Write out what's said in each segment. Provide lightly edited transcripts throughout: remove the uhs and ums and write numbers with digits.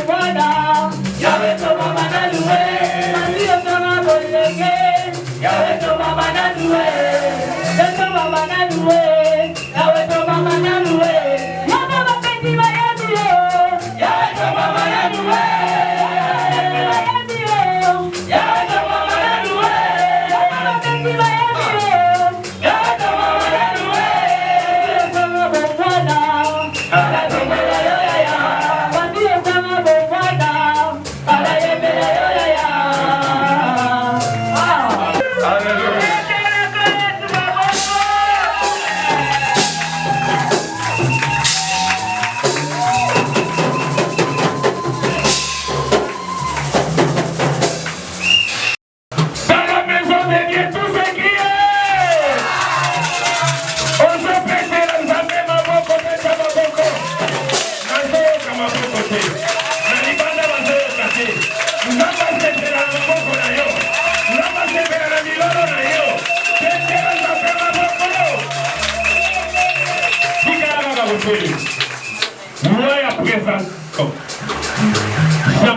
Bwana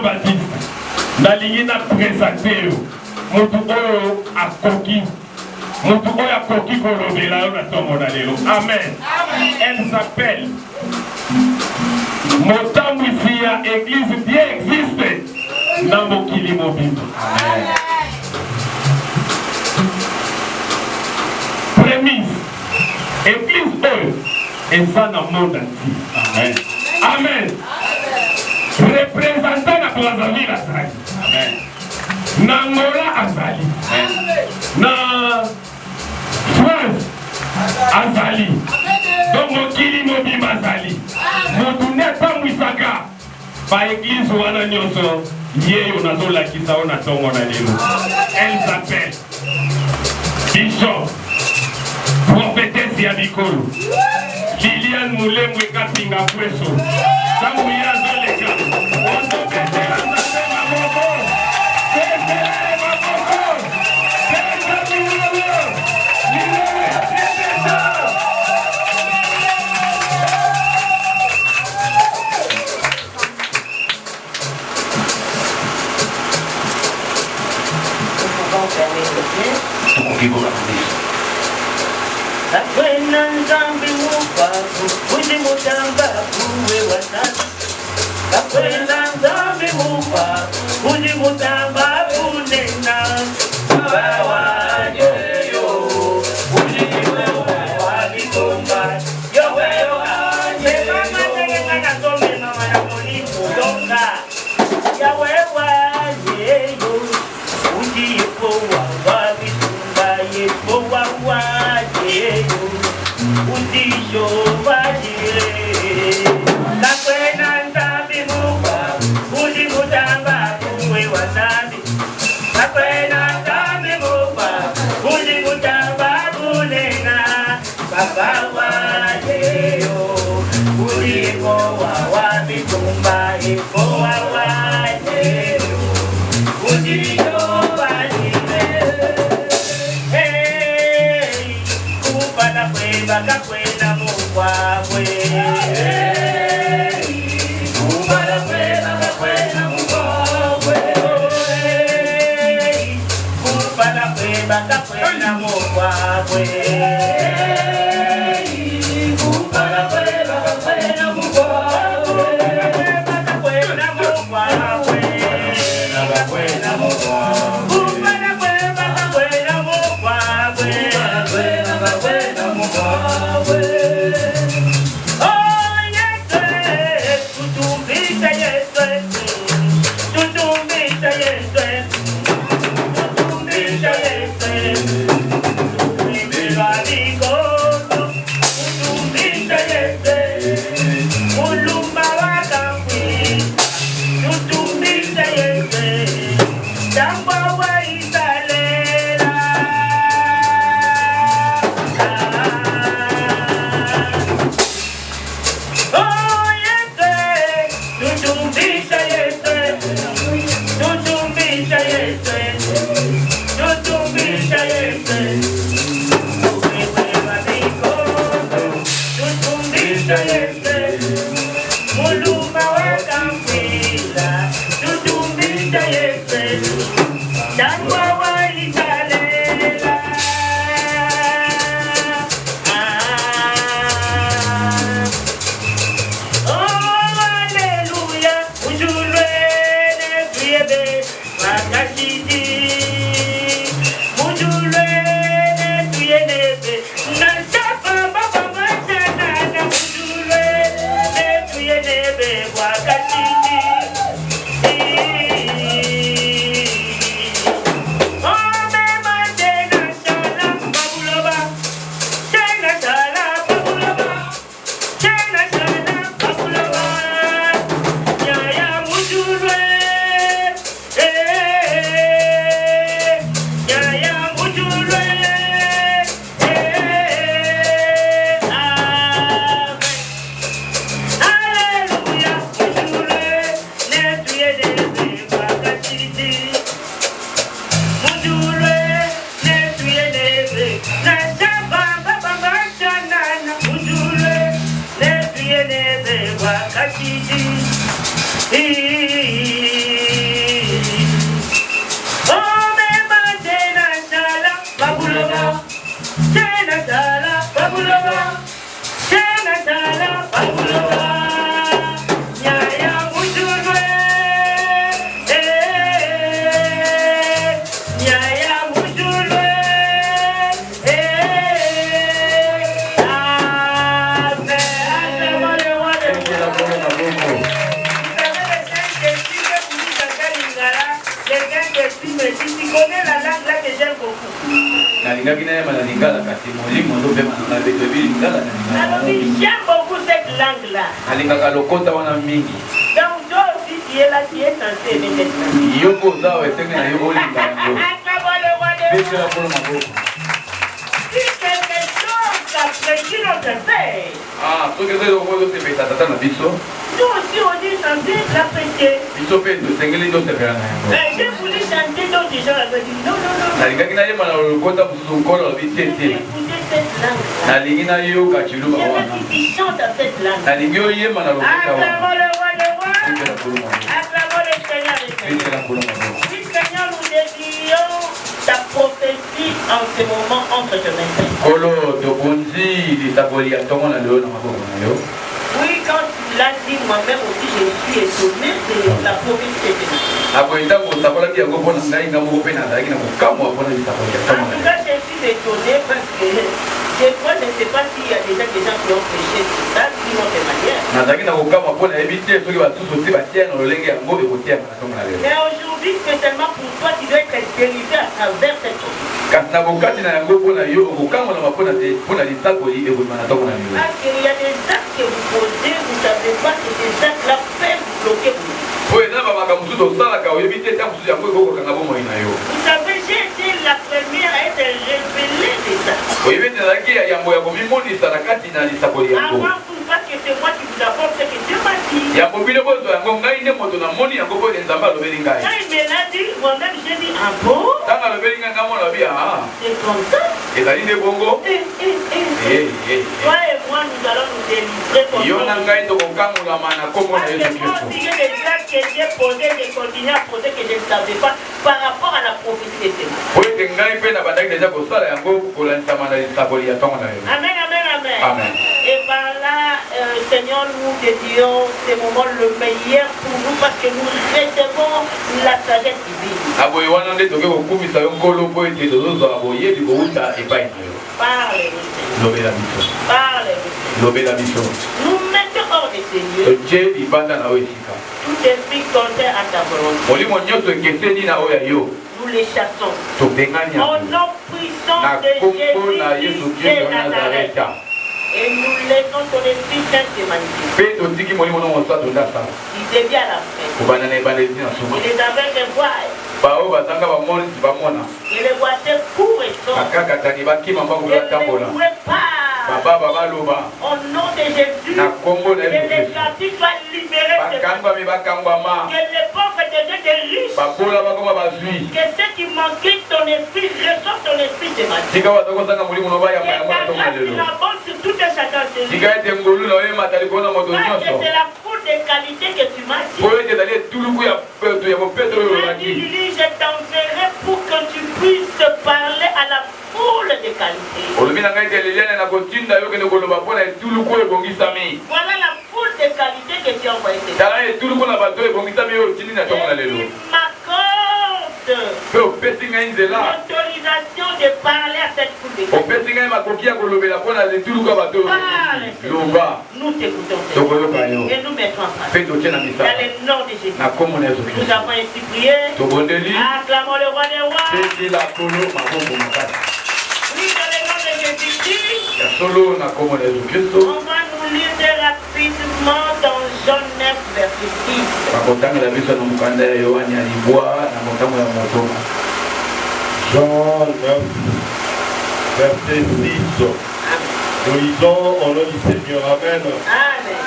Jean-Baptiste nalingi na présenter motu oyo akoki kolobela yo na ntongo na lelo. Amen. Elle s'appelle motambwisi ya église bien existe na mokili mobimba. Prémisse, église oyo eza na monde entier. Amen. Représentant na Brazzaville azali, na Angola azali, na France azali, donc mokili mobimba azali. Motu netambwisaka ba église wana nyonso yeyo nazolakisa ona ntongo na lelo. Elle s'appelle Bishop prophétesse ya bikolo Liliane Mulembwe Kapinga Kweso. Tangu ya zoleka ondo betela nzambe maboko betela maboko betela Akwena nzambi mupaku Uji mutamba kuwe watatu. Akwena nzambi mupaku Uji mutamba kunena Bawa yo Uji wewe wabitomba Yo wewe Mama tenge na tome mama na moni mudonga Ya wewe yo Uji yuko wabitomba Yepo wawa Undisho vajire Nakwena nzambi mupa Uji mutamba kuwe wasabi Nakwena nzambi mupa Uji mutamba kunena Baba wajeyo Uliko wawabitumba Iko wawajeyo Undisho vajire Bakakwena mukwawe Bakakwena mukwawe Bakakwena mukwawe Et puis tu connais la langue là que j'aime beaucoup. Alors j'aime beaucoup cette langue-là. Donc toi aussi tu es là, tu es censé aimer cette langue. Si quelque chose t'apprécie notre Père. Nous aussi on est censé l'apprécier. Je voulais chanter d'autres gens, elle m'a dit non, non, non. Écoutez cette langue-là. J'aimerais qu'il chante à cette langue. Acclamons le roi des rois. Acclamons le Seigneur des seigneurs. Oui, Seigneur, nous dédions ta prophétie en ce moment entre tes mains. Oui, quand tu l'as dit, moi-même aussi, je suis étonné de la prophétie de Dieu. En tout cas, je suis étonné parce que des fois, je ne sais pas s'il y a déjà des gens qui ont prêché sur ça, qui ont des manières. Mais aujourd'hui, spécialement pour toi, tu dois être délivré à travers cette prophétie. Parce qu'il y a des actes que vous posez, vous ne savez pas que ces actes-là peuvent vous bloquer pour vous. Vous savez, j'ai été la première à être révélée de ça. Avant tout ça, que c'est moi qui vous apporte ce que Dieu m'a dit. Quand il me l'a dit, moi-même j'ai dit, ah bon? C'est comme ça. Toi et moi, nous allons nous délivrer comme ça. Parce que moi aussi, j'ai des actes que j'ai posés, j'ai continué à poser que je ne savais pas par rapport à la prophétie de Dieu. Amen, amen, amen. Amen. Et par là, Seigneur, nous dédions ces moments le meilleur pour nous parce que nous recevons la sagesse divine. Parlez-nous. Parlez-nous. Nous mettons hors de ces lieux tout esprit contraire à ta volonté. Nous les chassons. Au nom puissant de Jésus de Nazareth. Et nous laissons ton esprit saint se manifester. Il devient à la fête. Et les aveugles voient. Et les voitures courent et sortent. Et ne courent pas. Au nom de Jésus, que les captifs soient libérés. Que les pauvres deviennent des riches. Que ceux qui manquaient ton esprit reçoivent ton esprit de matin. Que ta grâce abonde sur tout un chacun de nous. Parce que c'est la foule de qualité que tu m'as dit. Je t'enverrai pour que tu puisses parler à la foule de qualité. Voilà la foule de qualité que tu as envoyée. Et l'autorisation de parler à cette foule de qualité. Nous t'écoutons et nous mettons en place. Dans le nom de Jésus. Nous avons ainsi prié. Acclamons le roi des rois. Oui, dans le nom de Jésus-Christ. On va nous lire rapidement dans Jean 9, verset 6. Jean 9, verset 6. Nous lisons au nom du Seigneur. Amen. Amen.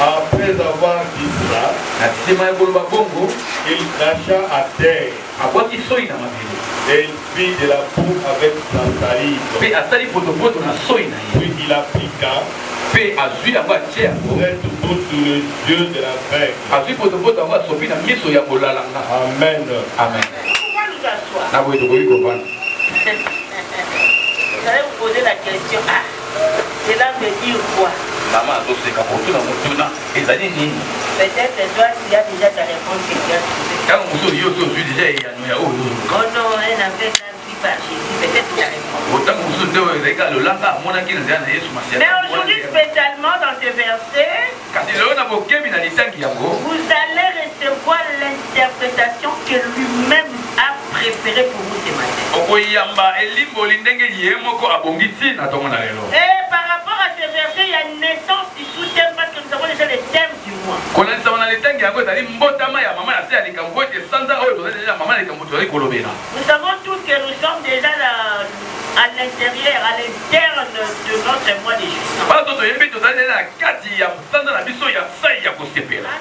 Après avoir dit cela, il cracha à terre et il fit de la boue avec sa salive. Puis il appliqua cette boue sur les yeux de la veuve. Amen. Amen. Pourquoi nous asseoir? Vous allez vous poser la question, cela veut dire quoi? Peut-être toi, tu as déjà ta réponse que tu as trouvée. Oh non, elle n'a fait ça par Jésus. Peut-être tu as réponse. Mais aujourd'hui, spécialement dans ce verset, vous allez recevoir l'interprétation que lui-même a préféré pour vous ce matin. Et par rapport à ce verset, il y a une naissance du sous-thème parce que nous avons déjà le thème du mois. Nous savons tous que nous sommes déjà à l'intérieur, à l'interne de notre mois de juin. En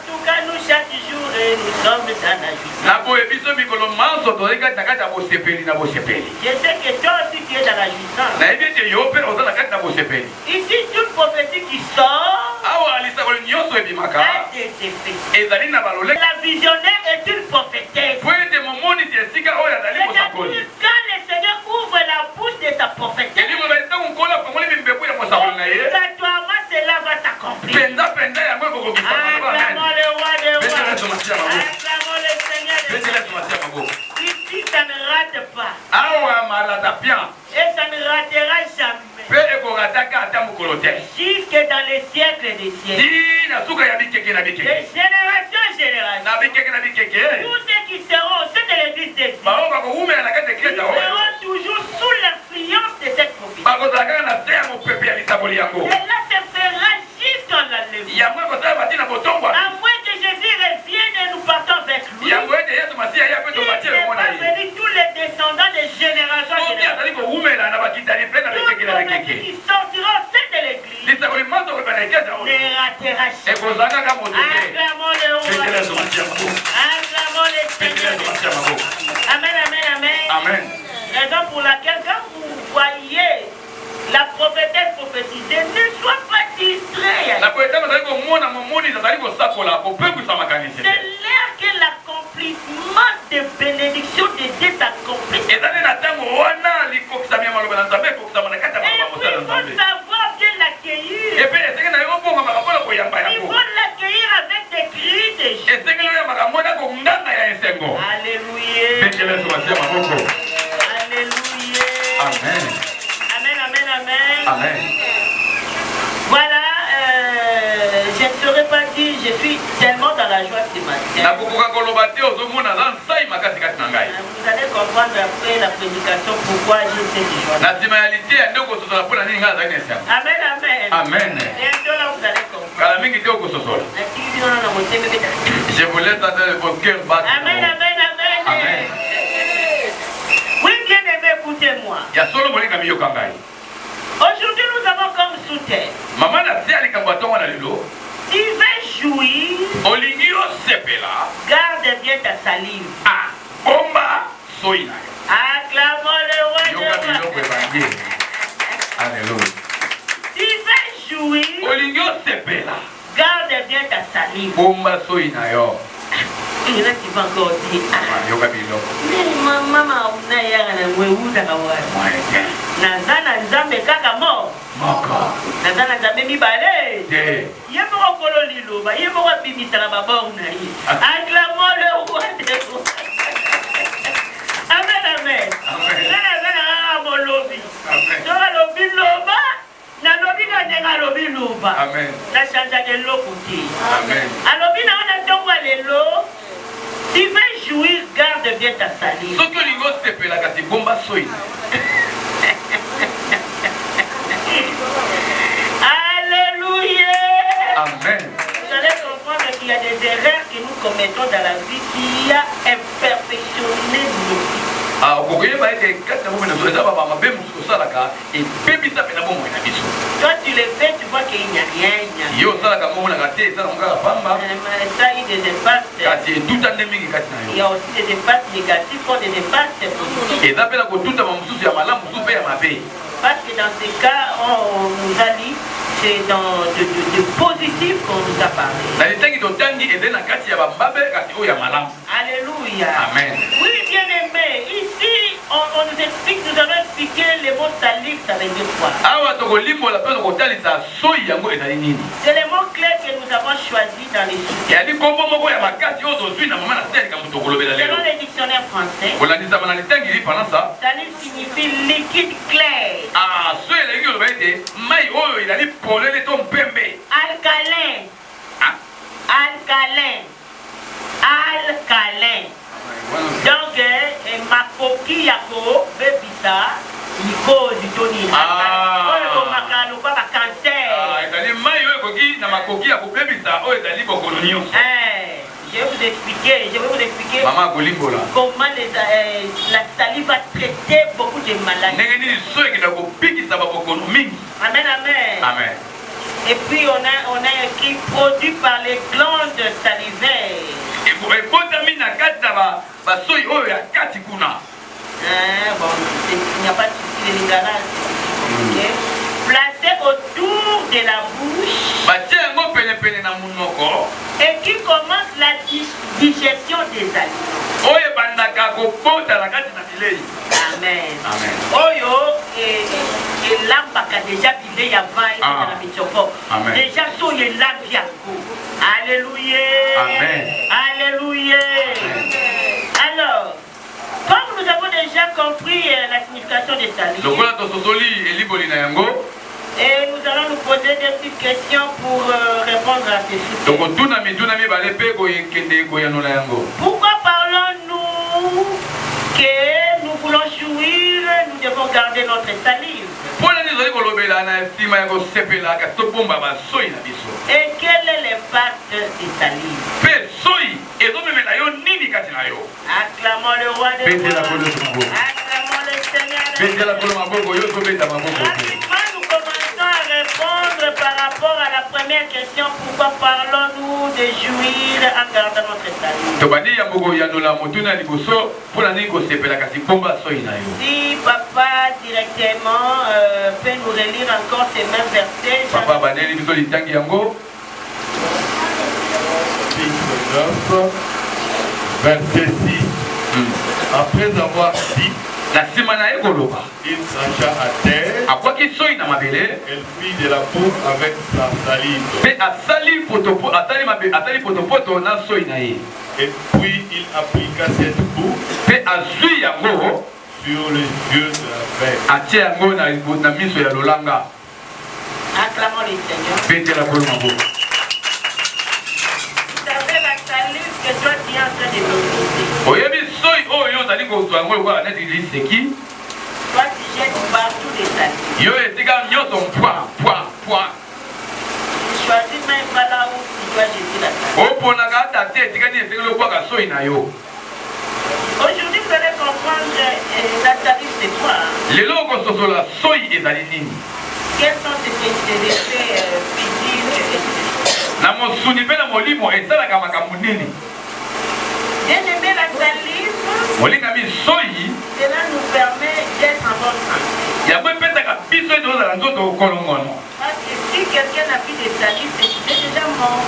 tout cas, nous chaque jour, nous sommes dans la juin. Je sais que toi aussi tu es dans la jouissance. Ici, toute prophétie qui sort a des effets. La visionnaire est une prophétesse. C'est-à-dire quand le Seigneur ouvre la bouche de sa prophétesse, obligatoirement cela va s'accomplir. Acclamons le roi des rois. Acclamons le Seigneur des rois. Ici, ça ne rate pas. Et ça ne ratera jamais. Jusque dans les siècles des siècles. De génération en génération. Tous ceux qui seront au sein de l'église de Dieu seront toujours sous l'influence de cette prophétie. Cela se fera jusqu'en l'enlèvement. À moins que Jésus revienne et nous partons avec lui. Il n'est pas venu tous les descendants des générations en génération. Qui sortira au sein de l'église ne ratera jamais. Acclamons le roi. Acclamons le Seigneur. Amen, amen, amen. Amen. Raison pour laquelle quand vous voyez la prophétesse prophétiser, ne sois pas distrait. C'est l'air que l'accomplissement des bénédictions de Dieu s'accomplit. Et puis il faut savoir bien l'accueillir. Il faut l'accueillir avec des cris de joie. Alléluia. Alléluia. Amen. Amen, amen, amen. Amen. Voilà, je ne saurais pas dire, je suis tellement dans la joie ce matin. Vous allez comprendre après la prédication pourquoi j'ai cette joie. Amen, amen. Amen. Bientôt là, vous allez comprendre. Je vous laisse dans vos cœurs battre. Amen, amen, amen. Amen. Oui, bien aimé, écoutez-moi. Aujourd'hui, nous avons comme sous-thème. Tu veux jouir, garde bien ta salive. Acclamons le roi de roi. Alléluia. Tu veux jouir, garde bien ta salive. Il y en a qui vont encore dire, mais maman, on a Nazana Nzambe kaka mort. Nazana Nzambe mibale. Yemo kolo liloba, yemo bimisa na babor na yi. Acclamons le roi des rois. Amen, amen. Nazana molobi. Nora lobi loba, na lobi na nenga lobi loba. Amen. Na chanja de lokuti. Amen. Alobi na ona tongwa lelo. Tu veux jouir, garde bien ta salive. Ce que l'ingo sepela kasi bomba soina. Alléluia. Amen. Vous allez comprendre qu'il y a des erreurs que nous commettons dans la vie qui a imperfectionné nos vies. Toi tu les fais, tu vois qu'il n'y a rien. Ça a eu des impacts. Il y a aussi des impacts négatifs ou des impacts positifs. Parce que dans ces cas, on nous a dit c'est dans de positif qu'on nous a parlé. Alléluia. Amen. Oui, bien aimé, ici on nous explique, nous allons expliquer les mots salive, ça veut dire quoi? C'est les mots clés que nous avons choisis dans les sujets. Selon les dictionnaires français, salive signifie liquide clair. Alcalin. Alcalin. Alcalin. Donc, makoki yako bebisa mikozi toni oyo makalo kwa ba cancer ezali mai oyo koki na makoki ya kobebisa oyo ezali bokono nyonso. Je vais vous expliquer Maman Golimbola comment la salive va traiter beaucoup de maladies. Amen, amen. Amen. Et puis on a écrit produit par les glandes salivaires. Bon, il n'y a pas de souci de l'égalité. Placé autour de la bouche et qui commence la digestion des aliments. Amen. Amen. Oyo et l'ambaka déjà bilé ya va et dans la michoko. Déjà so ye lambiako. Alléluia. Amen. Alléluia. Alors, comme nous avons déjà compris la signification des salives, et nous allons nous poser des petites questions pour répondre à ces choses. Pourquoi parlons-nous que nous voulons jouir, nous devons garder notre salive? Et quel est l'impact des salives? Acclamons le roi des rois. Acclamons le Seigneur des rois. Rapidement, nous commençons à répondre par rapport à la première question. Pourquoi parlons-nous de jouir en gardant notre salive? Si papa directement peut nous relire encore ces mêmes versets. Papa, verset 6. Après avoir dit, il s'acha à terre, elle fit de la boue avec sa salive. Et puis il appliqua cette boue sur les yeux de la bête. Acclamons les Seigneurs. Que toi tu es en train de maîtriser. Toi tu jettes partout des salives. Tu choisis même pas là où tu dois jeter la salive. Aujourd'hui vous allez comprendre la salive c'est quoi. Quels sont ces effets physiques? Bien-aimé, la salive, cela nous permet d'être en bonne santé. Parce que si quelqu'un n'a plus de salive, c'est déjà mort.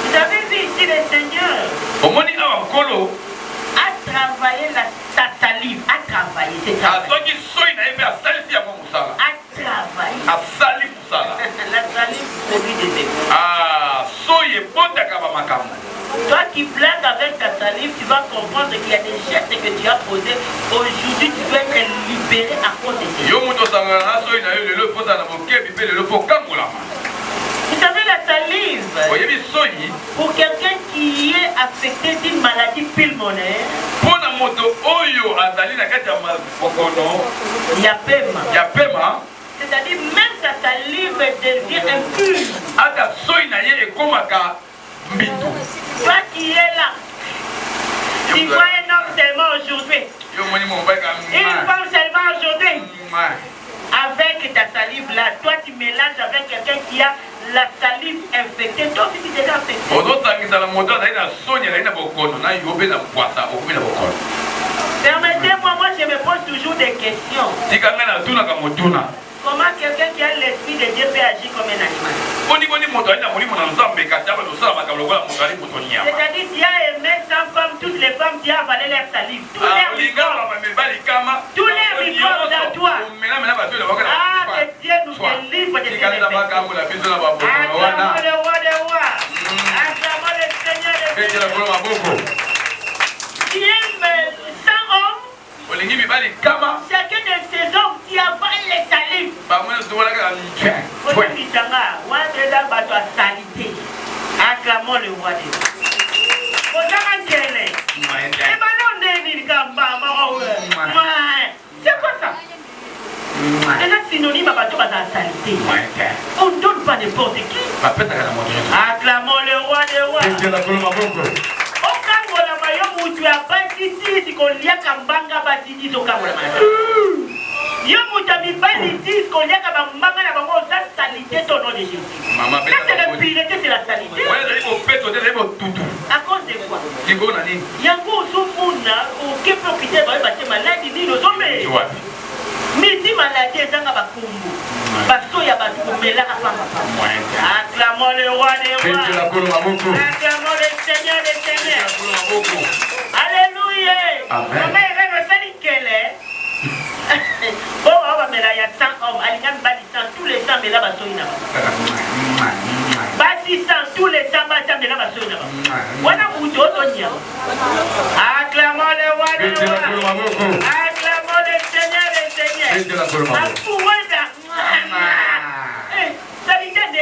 Vous avez vu ici le Seigneur a travaillé sa salive, a travaillé, c'est travaillé. La salive produit des effets. Toi qui blagues avec ta salive, tu vas comprendre qu'il y a des gestes que tu as posés. Aujourd'hui, tu dois être libéré à cause de ces gestes. Vous savez, la salive, pour quelqu'un qui est affecté d'une maladie pulmonaire, il y a paiement. C'est-à-dire même sa salive devient impure. Toi qui es là, tu vois un homme seulement aujourd'hui, une femme seulement aujourd'hui, avec ta salive là, toi tu mélanges avec quelqu'un qui a la salive infectée, toi aussi tu es déjà infecté. Permettez-moi, moi je me pose toujours des questions. Comment quelqu'un qui a l'esprit de Dieu peut agir comme un animal? C'est-à-dire, tu as aimé 100 femmes, toutes les femmes, tu as avalé leur salive. Tous les microbes dans toi. Ah, que Dieu nous délivre de ces effets. Acclamons le roi des rois. Acclamons le Seigneur des seigneurs. Tu aimes 100 hommes. Chacun de ces hommes qui avale les salives. Acclamons le roi des rois. Déjà synonyme à bateau, la saleté. On ne donne pas n'importe qui. Acclamons le roi des rois. Okangola mayo mutu ya batiti sikolia kambanga batiti sokangola mayo. Yo mutu mibali dit kolia kambanga na bango za salité au nom de Jésus. Ça c'est la pureté, c'est la salité. À cause de quoi? Yango sumuna oke profiter ba batema maladi ni no sombe. Midi maladie ezanga bakumbu. Baso ya batu komela kapamba. Acclamons le roi des rois. Acclamons le Seigneur des seigneurs. Alléluia. Amen. Bon, on va mettre il y a 100 hommes. Alingam bali 100 tous les 100 mais là baso ina. Basi 100 tous les 100 basi mais là baso ina. Wana muto tonya. Acclamons le roi des rois. Acclamons le Seigneur des seigneurs. Salité de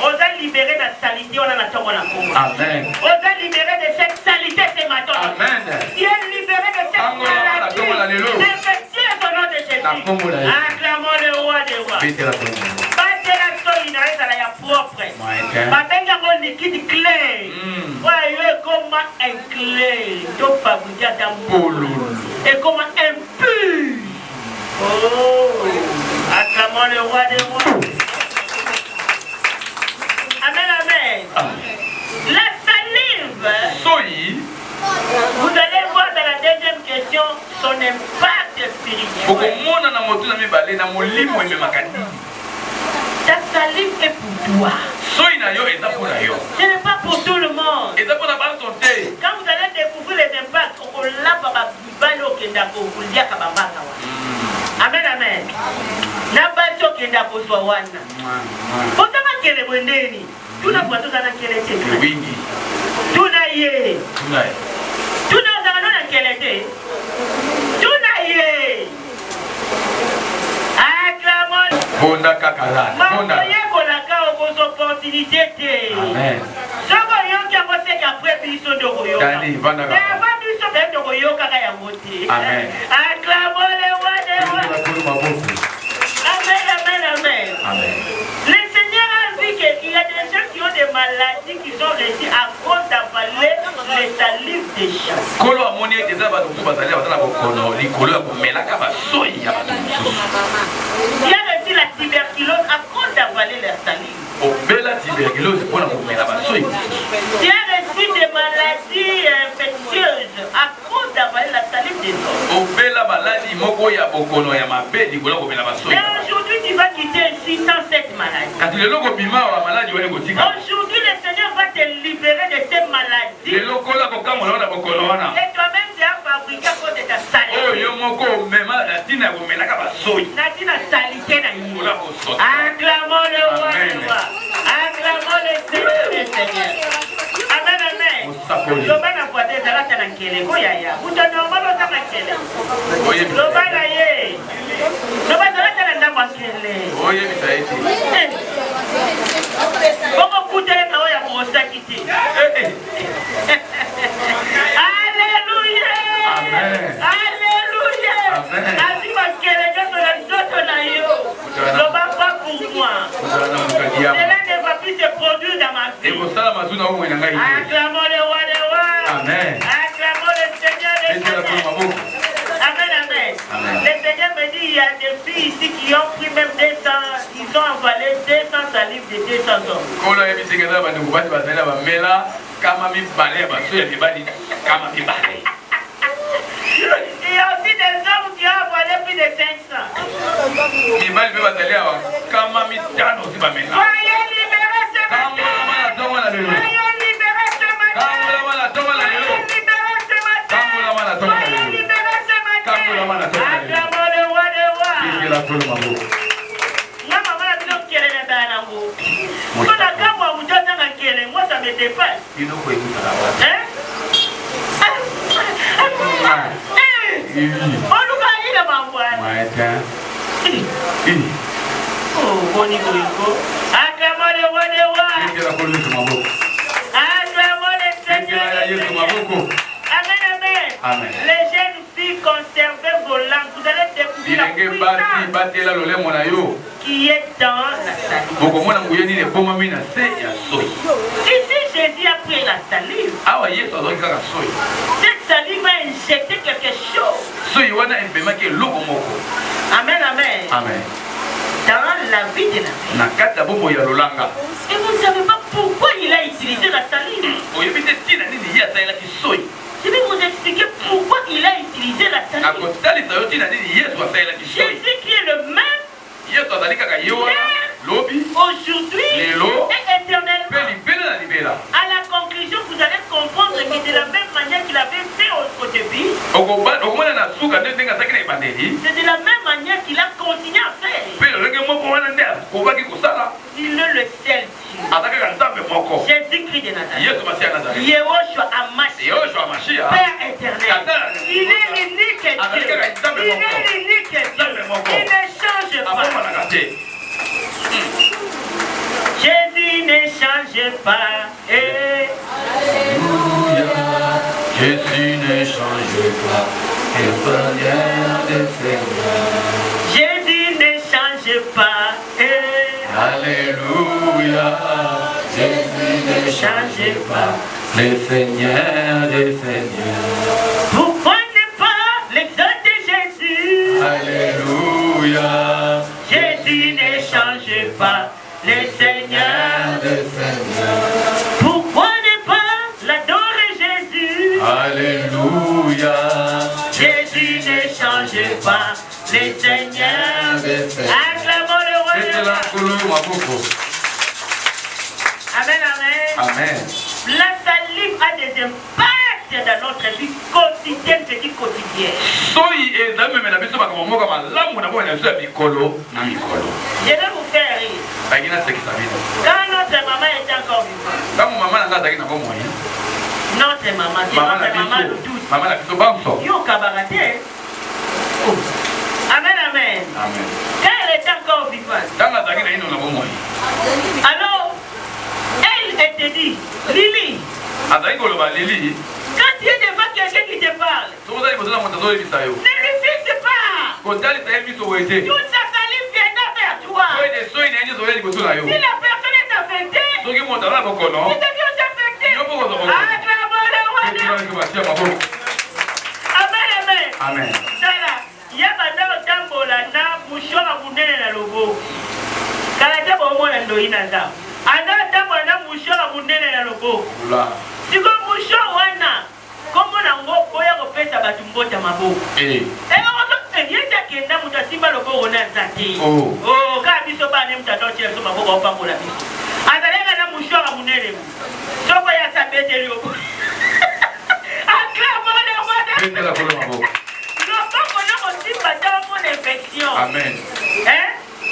on a libéré la salité, on a la tombe. Amen. On a libéré de cette salité ce matin. Amen. Dieu est libéré de cette maladie. Infectieux au nom de Jésus. Acclamons le roi des rois. Pas de la soie, il reste à la propre. Pas de liquide clair. Voyez comment un clair. Donc pas vous dire d'un et comment un pur. Oh. Acclamons le roi des rois. Amen, amen. La salive. Vous allez voir dans la deuxième question son impact spirituel. Ta salive est pour toi. Ce n'est pas pour tout le monde. Quand vous allez découvrir les impacts, on l'a amen, amen. Nabato kenda kozwa wana. Potama kele bwendeni. Tuna kwa tuzana kele tete. Wingi. Tuna ye. Tuna zana na kele tete. Tuna ye. Acclamons. Bonda kakala. Bonda. Yeko la ka okoso opportunité te. Amen. Soko yoki akose kapre biso ndoko yoka. Dani banda ka. Eva biso be ndoko yoka ka ya mote. Amen. Acclamons le roi des rois. Amen, amen, amen. Amen. Le Seigneur a dit qu'il y a des gens qui ont des maladies qui sont réussis à cause d'avaler les salives des chats. Kolo amoni eza ba to bazali bazala bokono likolo ya komelaka ba soyi ya ba mususu. Il y a réussi la tuberculose à cause d'avaler les salives. Obela tuberculose pour la komela ba soyi. Il y a réussi des maladies infectieuses à cause d'avaler la salive des hommes. Obela maladi moko ya bokono ya mabe likolo komela ba soyi. Et aujourd'hui tu vas quitter ici sans cette maladie. Kati lelo ko bima wa maladi wale kotika. Aujourd'hui le Seigneur va te libérer de ces maladies. Lelo kola ko kamola na bokono wana. Et toi-même tu as fabriqué à cause de ta salité. Oh yo moko mema la tina komela ka ba soyi. Na tina salité na yi. Acclamons le roi des rois. Acclamons le Seigneur des seigneurs. Amen, amen. Lobana kwa te zalata na kele ko yaya. Muta normalo ta na kele. Lobana ye. Lobana zalata na ndamba kele. Oye bisaiti. Bongo kutele na oya ko osakiti. Alléluia. Amen. Alléluia. Amen. Azima kele nyoto na ndoto na yo. Loba pas pour moi. Cela ne va plus se produire dans ma vie. Acclamons le roi des rois. Amen. Acclamons le Seigneur des seigneurs. Amen, amen. Le Seigneur me dit, il y a des filles ici qui ont pris même 200, ils ont avalé 200 salives de 200 hommes. Il y a aussi des hommes qui ont avalé plus de 500. Soyez libérés ce matin. Soyez libérés ce matin. Soyez libérés ce matin. Acclamons le roi des rois. Moi, ça me dépasse. Hein? Acclamons le roi des rois. Acclamons le Seigneur. Amen, amen. Les jeunes filles conservez vos langues. Vous allez découvrir la qui est dans la salive. Ici, Jésus a pris la salive. Cette salive a injecté quelque chose. Amen, amen. Amen. Dans la vie de la vie. Et vous ne savez pas pourquoi il a utilisé la salive. Je vais vous expliquer pourquoi il a utilisé la salive. Jésus qui est le même aujourd'hui et éternellement. À la conclusion, vous allez comprendre que de la même manière qu'il avait fait au début, c'est de la même manière qu'il a continué à faire. Il est le seul Dieu. Jésus-Christ de Nazareth. Yehoshua Hamashiach. Père éternel. Il est l'unique Dieu. Il est l'unique Dieu. Il ne change pas. Jésus ne change pas. Alléluia. Jésus ne change pas. Seigneur des seigneurs. Jésus ne change pas. Alléluia. Jésus ne change pas. Le Seigneur des seigneurs. Pourquoi ne pas l'exalter Jésus? Alléluia. Jésus ne change pas. Le Seigneur des seigneurs. Pourquoi ne pas l'adorer Jésus? Alléluia. Jésus ne change pas. Le Seigneur des seigneurs. Acclamons le roi. Amen, amen. Amen. La salive a des impacts dans notre vie quotidienne, je dis quotidienne. Je vais vous faire rire. Quand notre maman était encore vivante, notre maman, c'est notre maman le douce. Yo cabareté. Amen, amen. Quand elle était encore vivante, alors elle te dit, Lily, quand tu es devant quelqu'un qui te parle, ne lui fixe pas. Toute sa salive viendra vers toi. Si la personne est affectée, tu deviens affecté. Amen, amen. Amen. Il y a maintenant un tambola na mouchon à boudin na lobo. Kalate bomo na ndoina za. Ana tambola na mouchon à boudin na lobo. Siko mouchon wana. Komo na ngoko ya kopesa batu mbota maboko. Yenda kenda mutasimba lobo na zati. Oh, ka biso ba ne mutatoche so maboko opambola biso. Azalenga na mouchon à boudin. Soko ya sabete lyobo. Aklamole wana. Amen.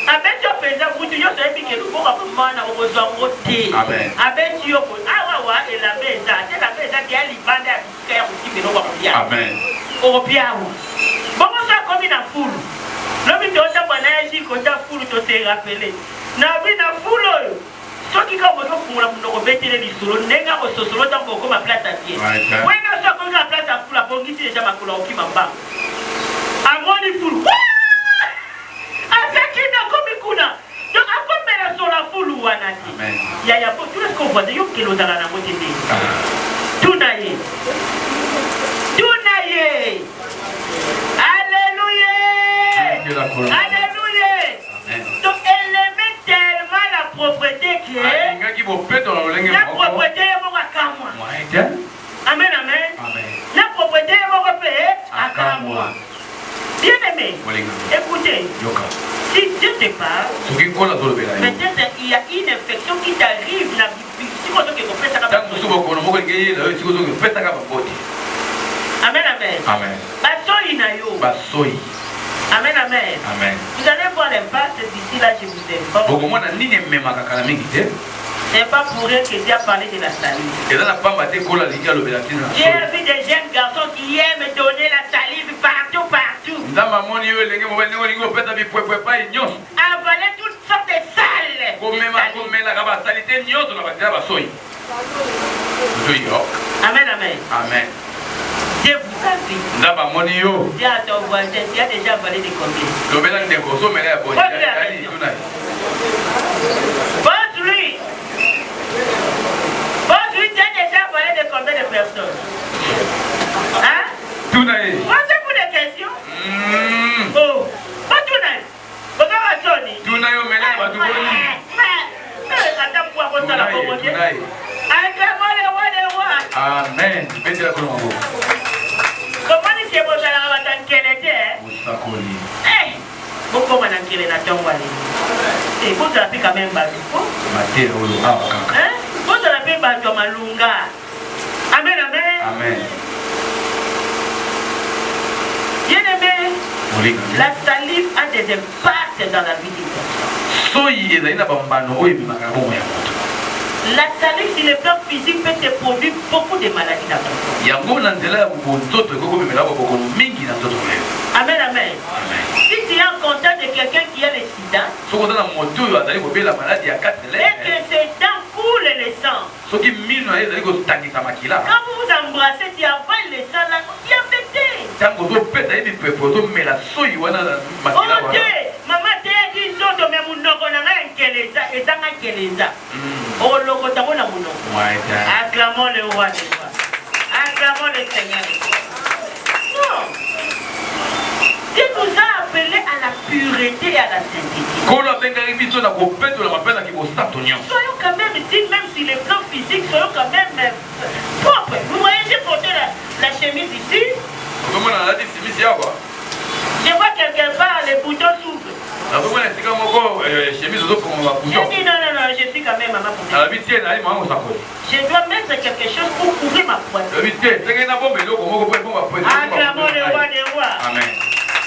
Avec yo pesa butu yo so ebi ke luko ka mwana okozwa ngote. Amen. Avec yo ko awa et la mesa, c'est la mesa qui a libanda bisika ya kutibe no kwa bia. Amen. O biawo. Bongo ça comme na fulu. Lobi to ta bana ya ji ko ta fulu to te rappeler. Na bi na fulu. Soki ka bozo fumula munoko betele bisolo nenga ko sosolo ta ko ma place à pied. Wenga so ko na place à fulu bongisi déjà makolo okimamba. Amoni fulu. Donc, après, mais sur la foule ou anati. Il y a tout ce qu'on voit, il y a qui nous a la moitié. Tout naïe. Tout naïe. Alléluia. Alléluia. Donc, elle aimait tellement la propriété qui est. La propriété est mon akamwa. Amen, amen. La propriété est mon repère. Akamwa. Bien aimé. Écoutez. Si Dieu te parle, peut-être il y a une infection qui t'arrive. Amen, amen. Amen. Amen, amen. Vous allez voir l'impact d'ici là, je vous informe. C'est pas pour rien que Dieu a parlé de la salive. J'ai vu des jeunes garçons qui aiment donner la salive partout. Avaler toutes sortes de sales. Amen, amen. Dieu vous a vu. Dis à ton voisin, tu as déjà volé de combien? Pose-lui. Pose-lui, tu as déjà volé de combien de personnes? Hein? Posez-vous des questions? Oh, pas tout naïf. Amen. Comment est-ce que vous allez avoir un qualité? Pourquoi on a quel est la tombe? Et vous avez quand même battu. Vous avez battu Malunga. Amen, amen. Amen. Bien aimé, la salive a des impacts dans la vie du La salive sur le plan physique peut te produire beaucoup de maladies dans ton corps. Amen, amen. Si tu es en contact de quelqu'un qui a le sida, et que ses dents coulent le sang, quand vous vous embrassez, tu avales le sang là, tu es embêté. Ok, maman te dit zoto mais mon nom on a un keleza et dans un keleza. Oh lokota bona muno. Acclamons le roi des rois. Acclamons le Seigneur. Non. Dieu nous a appelés à la pureté et à la sainteté. Soyons quand même dignes, même si les plans physiques, soyons quand même propres. Vous voyez, j'ai porté la chemise ici. Je vois quelque part les boutons s'ouvrent. Je dis non, je suis quand même maman pour je dois mettre quelque chose pour couvrir ma poitrine. Acclamons le roi des rois. Amen.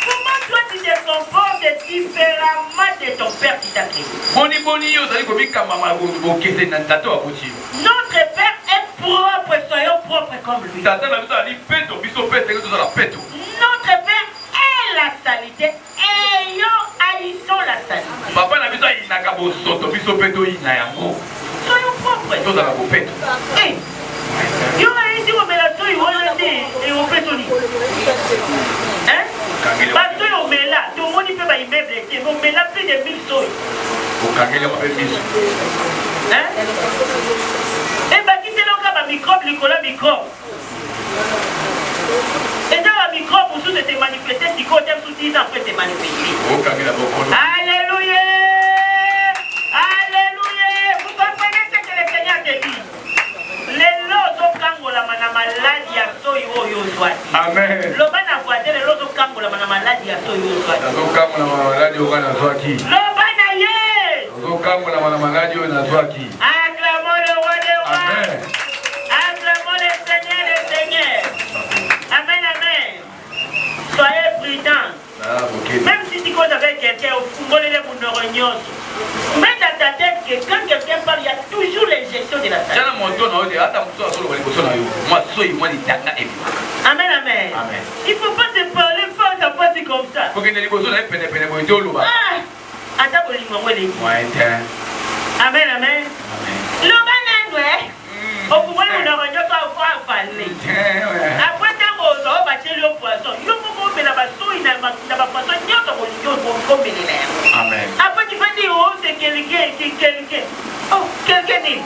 Comment toi tu te comportes différemment de ton père qui t'a créé? Notre père est propre, soyons propres comme lui. Notre père est la saleté, ayons haïssons la saleté. Soyons propres. Hey, yo haïssi au mélato, il va et au pétoni. Hein? Parce que au méla, tout le monde peut pas y mettre, au méla plus de 1000 soy. Hein? Et bah, qui c'est là un microbe, Nicolas microbe. Et dans la microbe, pour tout se manifester, si côté sous 10 ans, après se manifester. Alléluia! Alléluia! Vous comprenez ce que le Seigneur te dit? Les lots au kangola mana maladie à soy o yo zwati. Amen. Loba na voité les lots au kangola mana maladie à soy yo zwati. Loba na ye. Acclamons le roi des rois. Amen. Acclamons le Seigneur des seigneurs. Amen, amen. Soyez prudents. Même si tu causes avec quelqu'un, au fond, mets dans ta tête que quand quelqu'un parle, il y a toujours l'injection de la salive. Amen, amen. Il ne faut pas se parler fort à fois comme ça. Amen, amen. Après, après, tu vas dire, oh, c'est quelqu'un. Oh, quelqu'un dit.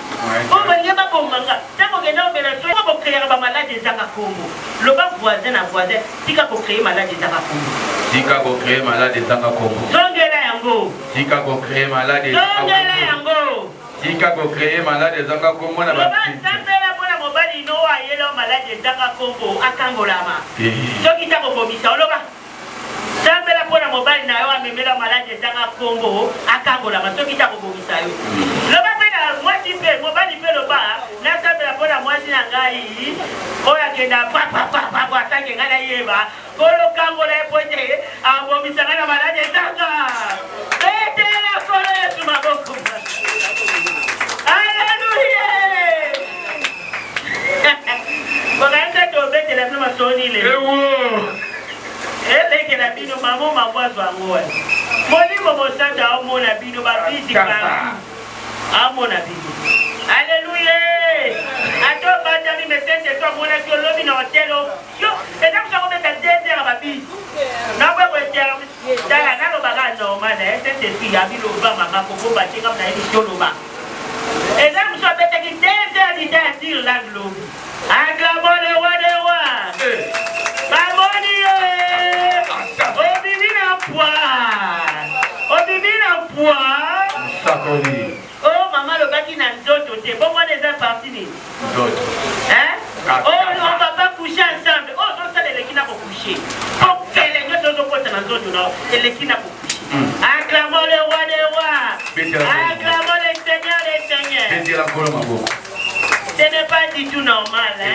Oh, il n'y a pas bon manga. Tant qu'on est dans le soin, on va créer un malade des Zakakongo. Le bas voisin à voisin, tika pour créer malade des Zakakongo. Tika pour créer malade des Zakakongo. Zongela yango. Tika pour créer malade des Zongela yango. Tika pour créer malade des Zakakongo. Le bas sambela pour la mobile no ayelo malade des Zakakongo akangolama. Ce qui t'a compromis, on le va. Sambela pour la mobile na yo amemela malade des Zakakongo akangolama. Ce qui t'a compromis ça yo. Le bas moi si pe mobile pe le bas na sambela pour la moi si na ngai oya kenda pa sange ngana yeba kolo kangola epote ambomisa ngana malade des Zaka. Ete la kole tu maboko. Alléluia. Bon, quand tu es tombé, tu l'as même sonné. Et là, tu as dit, maman, ma voix soit moi. Mon livre, mon sang, tu as mon habit, ma vie, c'est pas. Ah, mon habit. Alléluia. À toi, Benjamin, mais c'est toi, mon habit, l'homme, il est en tel. Yo, Makobo Batinga na émission Loba. Et là, nous sommes qui déserditaire l'anglo. Acclamons le roi des rois. Mamoni, au bibi na poids. Au bibi na poids. Oh, maman, le gars qui n'a d'autres, c'est bon, moi, les uns partis. Hein? Oh, on ne va pas coucher ensemble. Oh, ça, c'est les qui n'a pas couché. Oh, les gens sont dans les autres, non? C'est les qui n'a pas couché. Acclamons le roi des rois. Acclamons le Seigneur des seigneurs. Ce n'est pas du tout normal. Hein?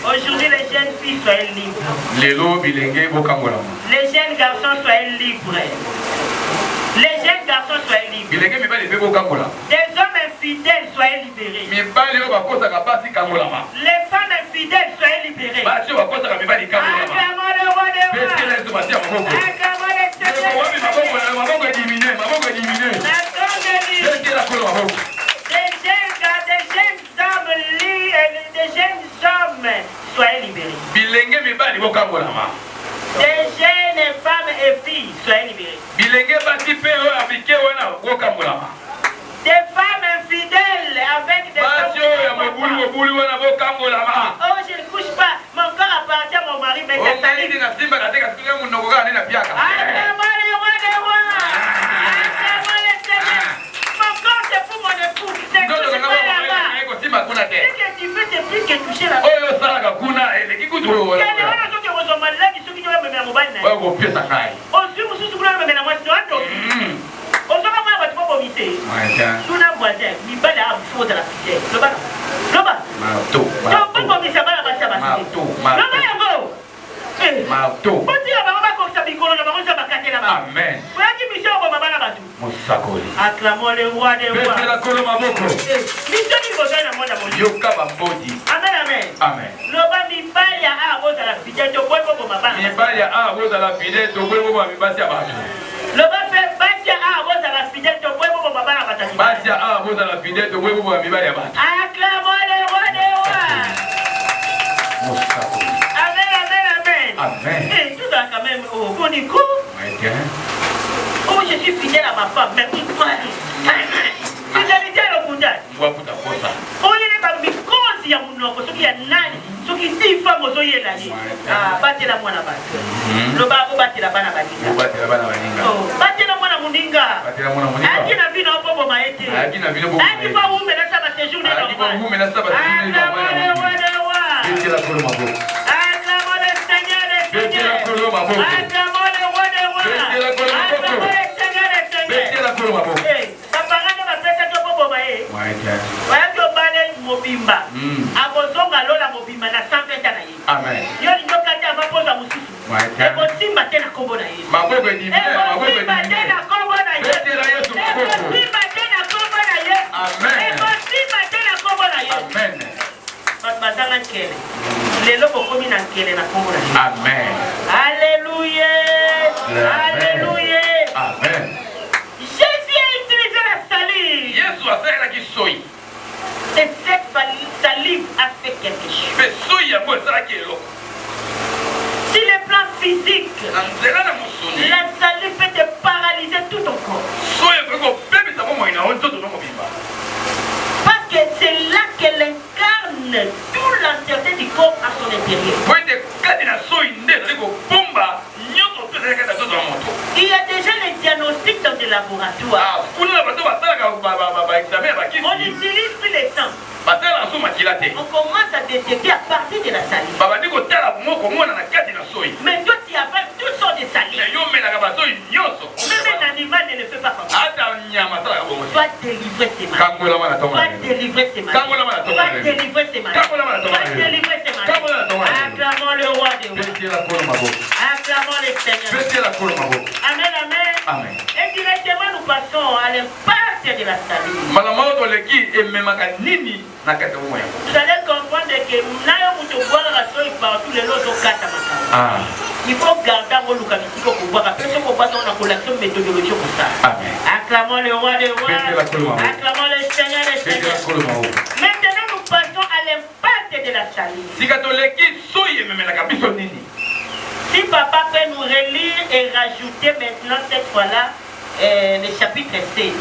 Aujourd'hui, les jeunes filles soient libres. Les jeunes garçons soient libres. Les jeunes garçons soient libres. Des hommes infidèles soient libérés. Les femmes infidèles soient libérées. Acclamons le roi des rois. Acclamons le Seigneur. Des jeunes hommes soient libérés. Des jeunes femmes et filles soient libérées. Des femmes infidèles avec des hommes. Oh, je ne couche pas. Mon corps appartient à mon mari, mais c'est sali. Acclamons le roi des rois. Acclamons le Seigneur. Mon corps, c'est pour mon époux. C'est tout ce pas là-bas. Ce que tu fais, c'est plus que toucher la main. Amen. Acclamons le roi des rois. Amen, amen. Amen. Loba mibaya aboza la fidèle to boy bobo mabana. Mibaya aboza la fidèle to boy bobo mibasi abatu. Loba fe basia aboza la fidèle to boy bobo mabana batani. Basia aboza la fidèle to boy bobo mibali abatu. Acclamons le roi des rois. Amen, amen, amen. Amen. Et tout ça quand même au Bonico. Oh, je suis fidèle à ma femme, mais pourquoi? Fidélité à l'opundage. Oh, il est pas mi cause ya munoko, ce qui est nani, ce qui dit femme aux oeils là. Ah, battez la moine à battre. Le babo battez la bana baninga. Oh, battez la moine à muninga. Aki na vino bobo maete. Aki pa où mais là ça va séjour de normal. Acclamons le roi des rois. Acclamons le Seigneur des seigneurs. Acclamons le roi des rois. Acclamons le Seigneur des seigneurs. Mobimba abozonga lola mobimba na 120 na ye. Amen. Yo ndokati abapoza mususu. Ebosimba tena kombo na ye. Maboko edimine, maboko edimine. Tena kombo na ye. Betela Yesu maboko. Ebosimba tena kombo na ye. Amen. Ebosimba tena kombo na ye. Amen. Bazanga nkele. Lelo bokomi na nkele na kombo na ye. Amen. Alléluia. Alléluia. Amen. Jésus a utilisé la salive. Yesu a fait la kisoi. Et cette salive a fait quelque chose. Sur le plan physique, la salive peut te paralyser tout ton corps. Parce que c'est là qu'elle incarne toute l'entièreté du corps à son intérieur. Il y a déjà les diagnostics dans des laboratoires. On n'utilise plus les sangs. On commence à détecter à partir de la salive. Mais toi tu avales toutes sortes de salive. Même un animal ne le fait pas comme ça. Sois délivré ces malades. Sois délivré ces malades. Sois délivré ces malades. Sois délivré ces malades. Acclamons le roi des rois. Acclamons le Seigneur. Amen, amen. Amen. Et directement nous passons à l'impact de la salive. Vous allez comprendre que il faut garder un rôle pour pouvoir après ce qu'on voit dans la collection méthodologie comme ça. Acclamons le roi des rois. Acclamons le Seigneur des seigneurs. Maintenant nous passons à l'impact de la salive. Si papa peut nous relire et rajouter maintenant cette fois-là le chapitre 16.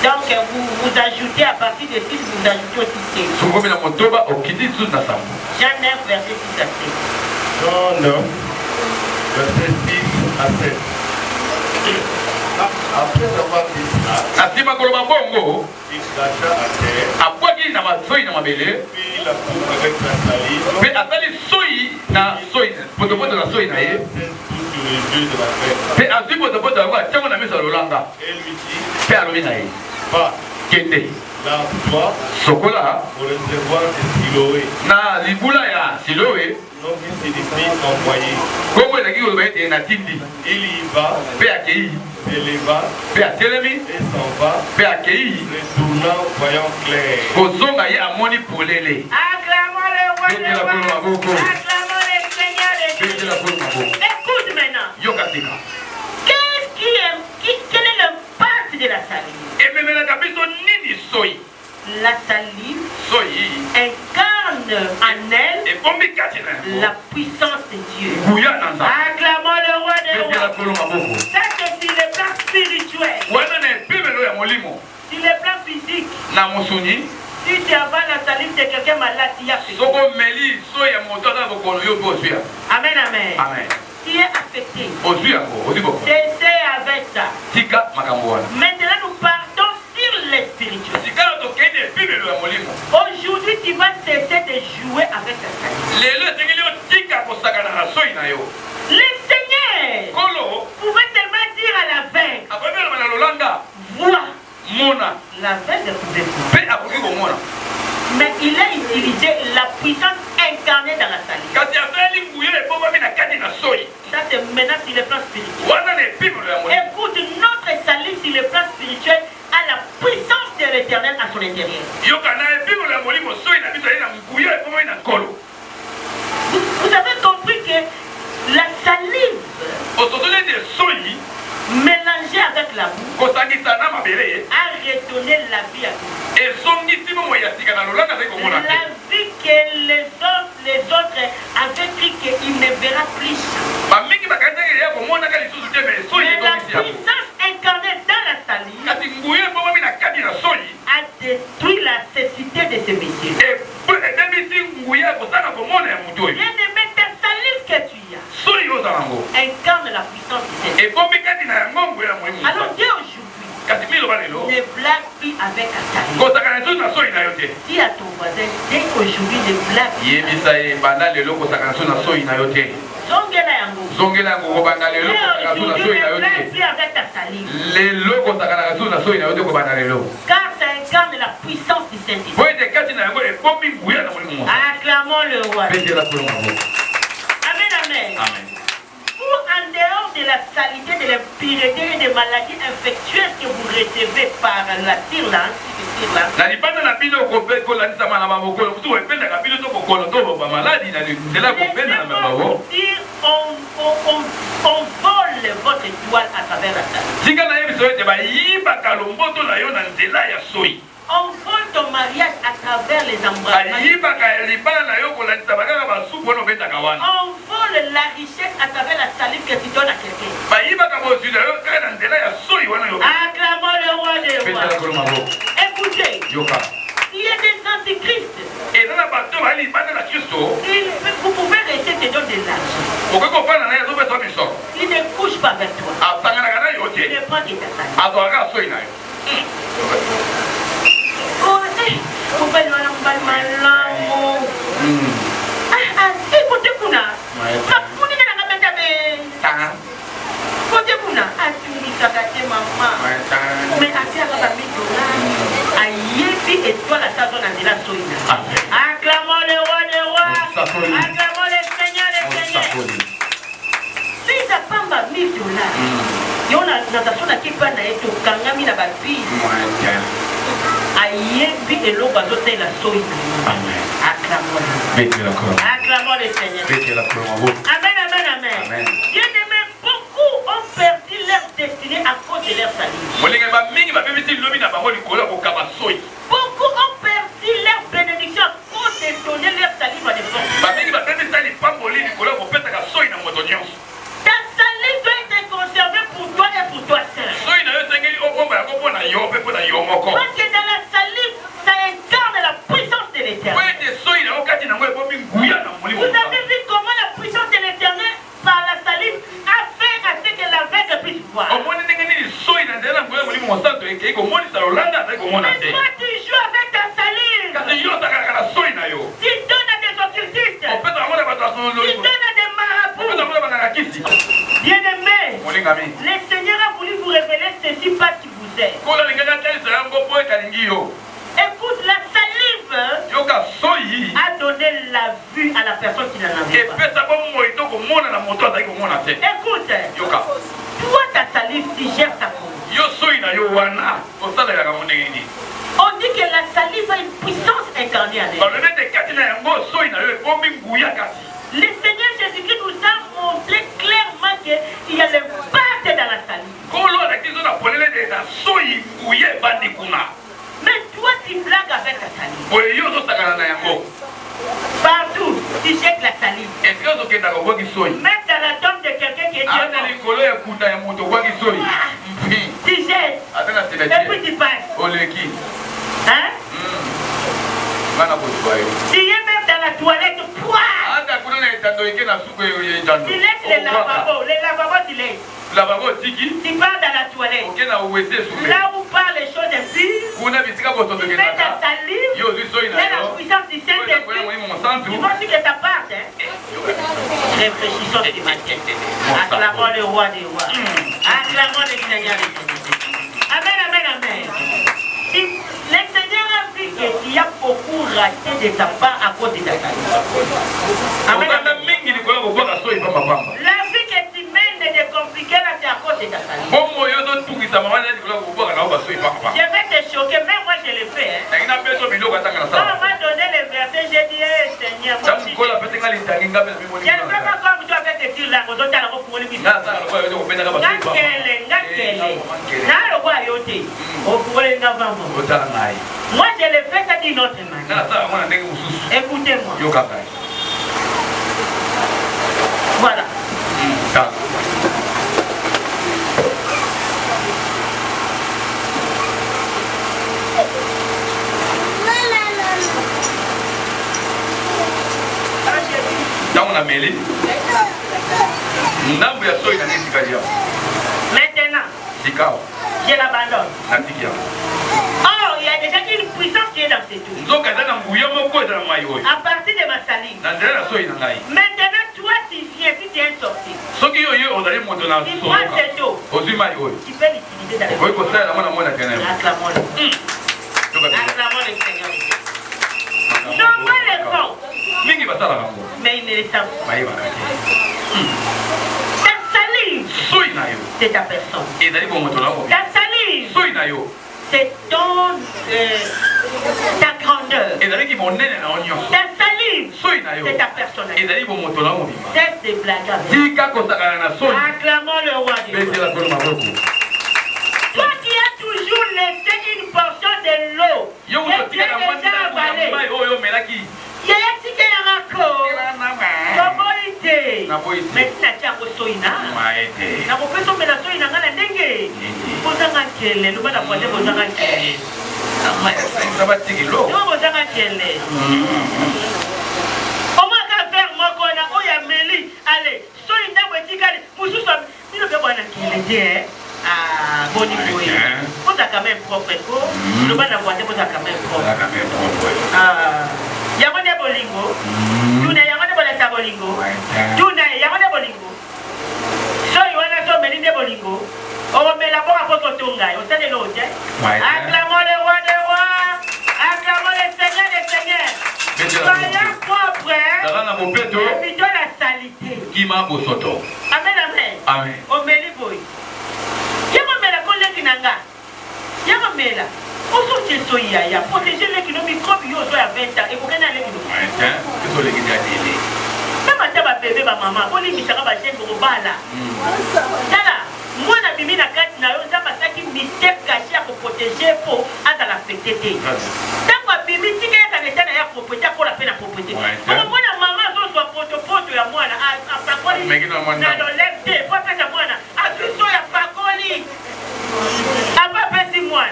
Donc vous ajoutez à partir de 6, vous ajoutez aussi 16. Jean 9, verset 6 à 7. Jean 9, verset 6 à 7. Après avoir dit cela, il cracha à terre, puis la coupe avec sa salive, et sur les yeux de la bête. Elle lui dit, va, lave-toi pour recevoir de Siloé, non qui signifie envoyé. Il y va, se leva, et s'en va, retournant voyant clair. Acclamons le roi des rois. Acclamons le Seigneur des dieux. Écoute maintenant. Quel est l'impact de la salive? La salive incarne en elle la puissance de Dieu. Acclamons le roi des rois. Ça c'est sur le plan spirituel. Sur le plan physique. Si tu avales la salive de quelqu'un malade, il y a fait. Amen, amen. Tu es affecté. Cessez avec ça. Maintenant nous partons sur les spirituels. Aujourd'hui tu vas cesser de jouer avec ta salive. Le Seigneur pouvait seulement dire à la veille, vois. La veille ne pouvait pas. Mais il a utilisé la puissance incarnée dans la salive. Ça c'est maintenant sur le plan spirituel. Écoute, notre salive sur le plan spirituel a la puissance de l'Éternel à son intérieur. Vous avez compris que la salive mélangée avec la boue a redonné la vie à nous. La vie que les autres avaient cru qu'il ne verra plus. Mais la puissance incarnée dans la salive a détruit la cécité de ce monsieur. Bien-aimé, ta salive que tu as incarne la puissance du Seigneur. Alors Dieu aujourd'hui ne blague plus avec ta salive. Dis à ton voisin, dès qu'aujourd'hui ne blague plus. Zongela yango. Avec ta salive. Car ça incarne la puissance du Saint-Esprit. Acclamons le roi. Amen, amen. Pour en dehors de la saleté, de l'impureté et des maladies infectieuses que vous recevez par la tire-lance, on vole votre étoile à travers la salive. On vole ton mariage à travers les embrassements. On vole la richesse à travers la salive que tu donnes à quelqu'un. Acclamons le roi des rois. Écoutez, il y a des antichrist. Vous pouvez rester te donner de l'argent. Il ne couche pas avec toi. Il ne prend que ta salive. Acclamons le roi des rois. Acclamons le Seigneur des seigneurs. Si ça prend $1000, il y a une natation qui peut être au Kangami na Bapi. Aïebi et l'eau va doter la soie. Acclamons le Seigneur. Amen, amen, amen. Bien-aimés, beaucoup ont perdu leur destinée à cause de leur salive. Beaucoup ont perdu leur bénédiction à cause de donner leur salive à des hommes. Parce que dans la salive, ça incarne la puissance de l'éternel. Vous avez vu comment la puissance de l'éternel par la salive a fait à ce que l'aveugle puisse voir. Mais toi tu joues avec ta salive. Tu donnes à des occultistes. Tu donnes à des marabouts. Bien aimé, le Seigneur a voulu vous révéler ceci parce qu'il vous aime. Écoute, la salive a donné la vue à la personne qui n'en avait pas. Écoute, toi ta salive, tu gères ta peau. On dit que la salive a une puissance incarnée en elle. Le Seigneur Jésus-Christ nous a montré clairement qu'il y a l'impact dans la salive. Mais toi tu blagues avec ta salive. Partout, tu jettes la salive. Même dans la tombe de quelqu'un qui est mort. Tu jettes. Et puis tu passes. Hein? Tu es même dans la toilette. Tu laisses les lavabos. Les lavabos, tu laisses. Tu pars dans la toilette. Là où parlent les choses impures, tu mets ta salive. Il y a la puissance du Saint-Esprit. Tu vois ce que ça part. Hein? Réfléchissons ce matin. Acclamons le roi des rois. Acclamons le Seigneur des Seigneurs. Amen, amen, amen. Le Seigneur a vu qu'il y a beaucoup raté de ta part à cause de ta salive. Amen, amen. La vie que tu mènes est compliquée là, c'est à cause de ta salive. Je vais te choquer, même moi je l'ai fait. Hein. Quand on m'a donné le verset, j'ai dit, hey, Seigneur, moi je ne sais pas comme toi avec tes tirs là, vous avez pour les bisous. Moi je l'ai fait, ça dit une autre manière. Écoutez-moi. Voilà. Maintenant, je l'abandonne. Oh, il y a déjà une puissance qui est dans ces tours. À partir de ma salive. Maintenant, toi, tu viens, si tu es un sorcier. Tu prends cette eau. Tu peux l'utiliser dans les eaux. Acclamons-le. Acclamons le Seigneur. Nombreux les font. Mais ils ne les savent pas. Ta salive, c'est ta personne. Ta salive, c'est ta grandeur. Ta salive, c'est ta personnalité. Cesse de blaguer. Acclamons le roi du roi. Toi qui as toujours laissé une portion de l'eau, et tu as déjà avalé. Il y a un petit qui est un raccord. Comment il était? Mais si la tia kosoina, na kopeso mela soina ngala ndenge. Bozanga kele, luba na pote bozanga kele. Non bozanga kele. Oma ka faire moko na oya meli. Allez, soina wetikali. Mususu mino pe bwana kele je. Ah, boni boy. Boza quand même propre ko. Luba na pote boza quand même propre. Ah. Yango de bolingo, tuna yango de bolesa bolingo, tuna yango de bolingo. So you wanna so many de bolingo. Oh mais la bonne apôtre tonga, on sait de l'autre. Acclamons le roi des rois, acclamons le Seigneur des seigneurs. Soyons propres. Et puis la salité. Amen amen. Amen. O meli boy. Yango mela collègue nanga. Yango mela. Aujourd'hui, soya, protéger les microbes, ils ont 20 ans, et vous gagnez les microbes. Même à ta bébé, ma maman, on lui dit que ça va gêner pour le bas là. Moi, je suis venu à la carte, je suis venu mystère caché pour protéger pour dans la fête. Tant que je suis venu à la propriété, pour la peine à propriété. Moi, maman, je suis proto à moi, à Pacoli, dans le lèvre, pour faire à moi, à tout ça, à Pacoli, à pas faire moi.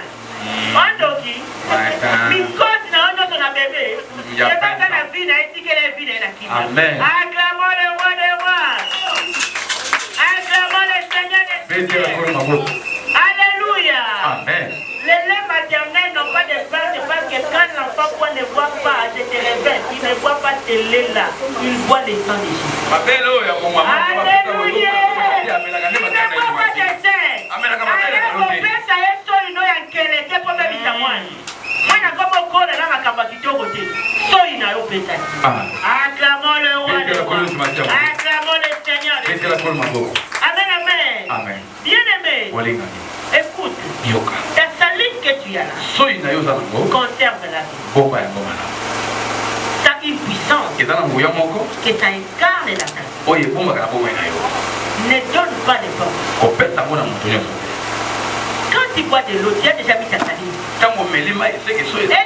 Wandoki. Mikosi na wando na bébé. Et pas dans la vie, na éthique et la vie na qui. Amen. Acclamons le roi des rois. Acclamons le Seigneur des seigneurs. Alléluia. Amen. Les laits maternels n'ont pas de place parce que quand l'enfant ne voit pas, je te révèle, il ne voit pas tes laits là, il voit les sangs de Jésus. Alléluia. Il ne voit pas de sein. Allez, mon père, ça est sur une oeil en quelle était pour me dire à moi. Moi, je comme au corps de la capacité au côté. Sur une oeil au pétale. Acclamons le roi des rois. Acclamons le Seigneur des seigneurs. Amen, amen. Amen. Bien-aimé. Écoute, ta salive que tu as là, conserve-la. Ça a une puissance que ça incarne la salive. Ne donne pas de force. Quand tu bois de l'eau, tu as déjà mis ta salive. Et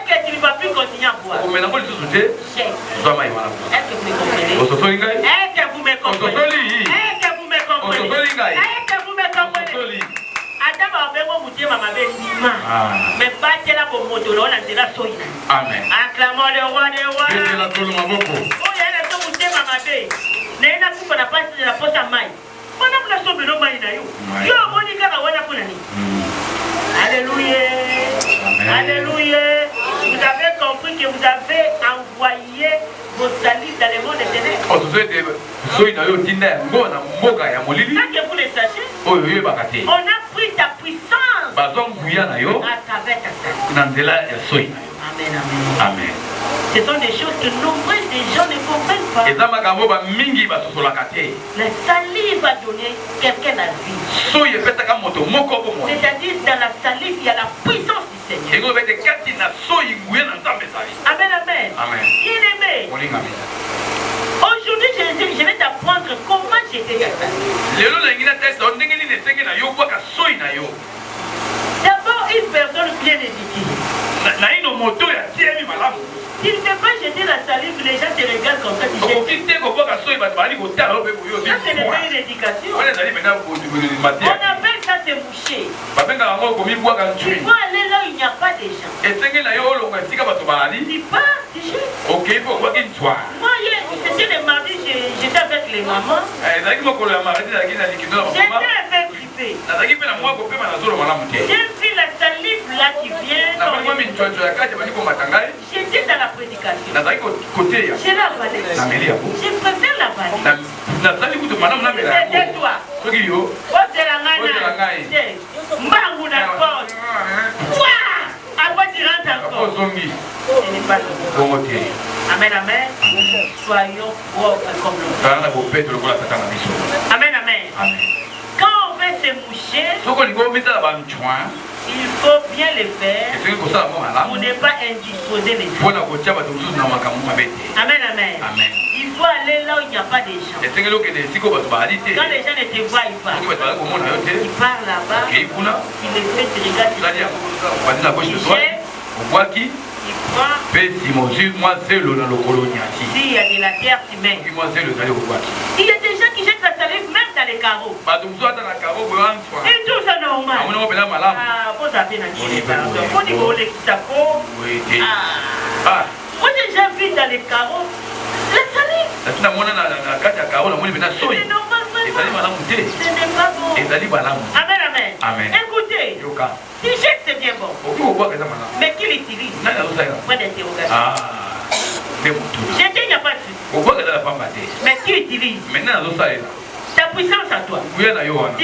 que tu ne vas plus continuer à boire. Est-ce que vous me comprenez? Est-ce que vous me comprenez? Est-ce que vous me comprenez? Est-ce que vous me comprenez? Mais battez la pour moto, on a déjà soigné. Amen. Acclamons le roi des rois. Oh, il y a la somme de ma bébé. N'est-ce pas la passe de la poste à maille? On a la somme de l'eau maïna. Yo, Monica, on a pour Alléluia. Alléluia. Vous avez compris que vous avez envoyé vos salives dans le monde des ténèbres. Quand que vous le sachez, on a pris ta puissance à travers ta salive. Amen, amen. Amen. Ce sont des choses que nombreux des gens ne comprennent pas. La salive va donner quelqu'un la vie. C'est-à-dire dans la salive, il y a la puissance du Seigneur. Amen, amen. Bien-aimé. Aujourd'hui, je vais t'apprendre comment j'étais ta salive. D'abord, une personne bien éduquée. Tu ne peux pas jeter la salive, les gens te regardent comme ça, tu jettes. Ça, c'est une éducation. On appelle ça se moucher. Tu peux aller là où il n'y a pas de gens. Tu pars, tu jettes. Moi, hier, c'était le mardi, j'étais avec les mamans. J'étais un peu trippé. J'ai vu la salive là qui vient. J'étais dans la prédication. J'ai l'avalé. Je préfère l'avaler. C'est toi. C'est la ngana. Mbangu na porte. Après tu rentres encore. Ce n'est pas tout. Amen, amen. Soyons propres comme l'autre. Amen, amen. Quand on veut se moucher, il faut bien le faire pour ne pas indisposer les gens. Amen, amen. Il faut aller là où il n'y a pas de gens. Quand les gens ne te voient pas, il part là-bas, il les fait te regarder. Il prend. S'il y a de la terre, tu mets. Il y a des gens qui jettent la salive même dans les carreaux. Et tout ça normal. Ah, vous avez moi j'ai déjà vu dans les carreaux la salive. C'est normal. Ce n'est pas bon. Amen, amen. Écoutez. Si jette, c'est bien bon. Mais qui l'utilise? Point d'interrogation. Jeter, il n'y a pas de souci. Mais qui utilise? Ta puissance à toi. Tu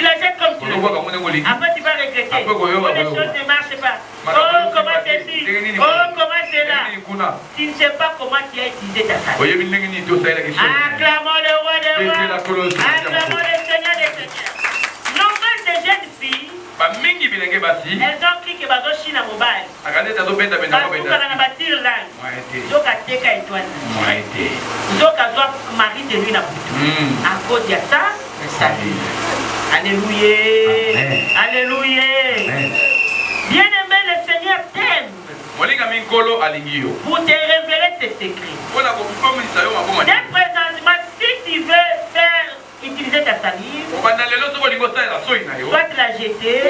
la jettes comme tu veux. Après, tu vas regretter. Les choses ne marchent pas. Oh, comment c'est ci? Oh, comment c'est là? Tu ne sais pas comment tu as utilisé ta salive. Acclamons le roi des rois. Acclamons le Seigneur des seigneurs. Nombreuses de jeunes filles, elles ont cru que bazo china mobile. Basuka na batir là. Zoka teka étoile. Zoka doit mari de lui na butu. À cause de ça, alléluia. Alléluia. Bien-aimé, le Seigneur t'aime. Pour te révéler tes secrets. Dès présentement, si tu veux faire utiliser ta salive, soit soit la jeter,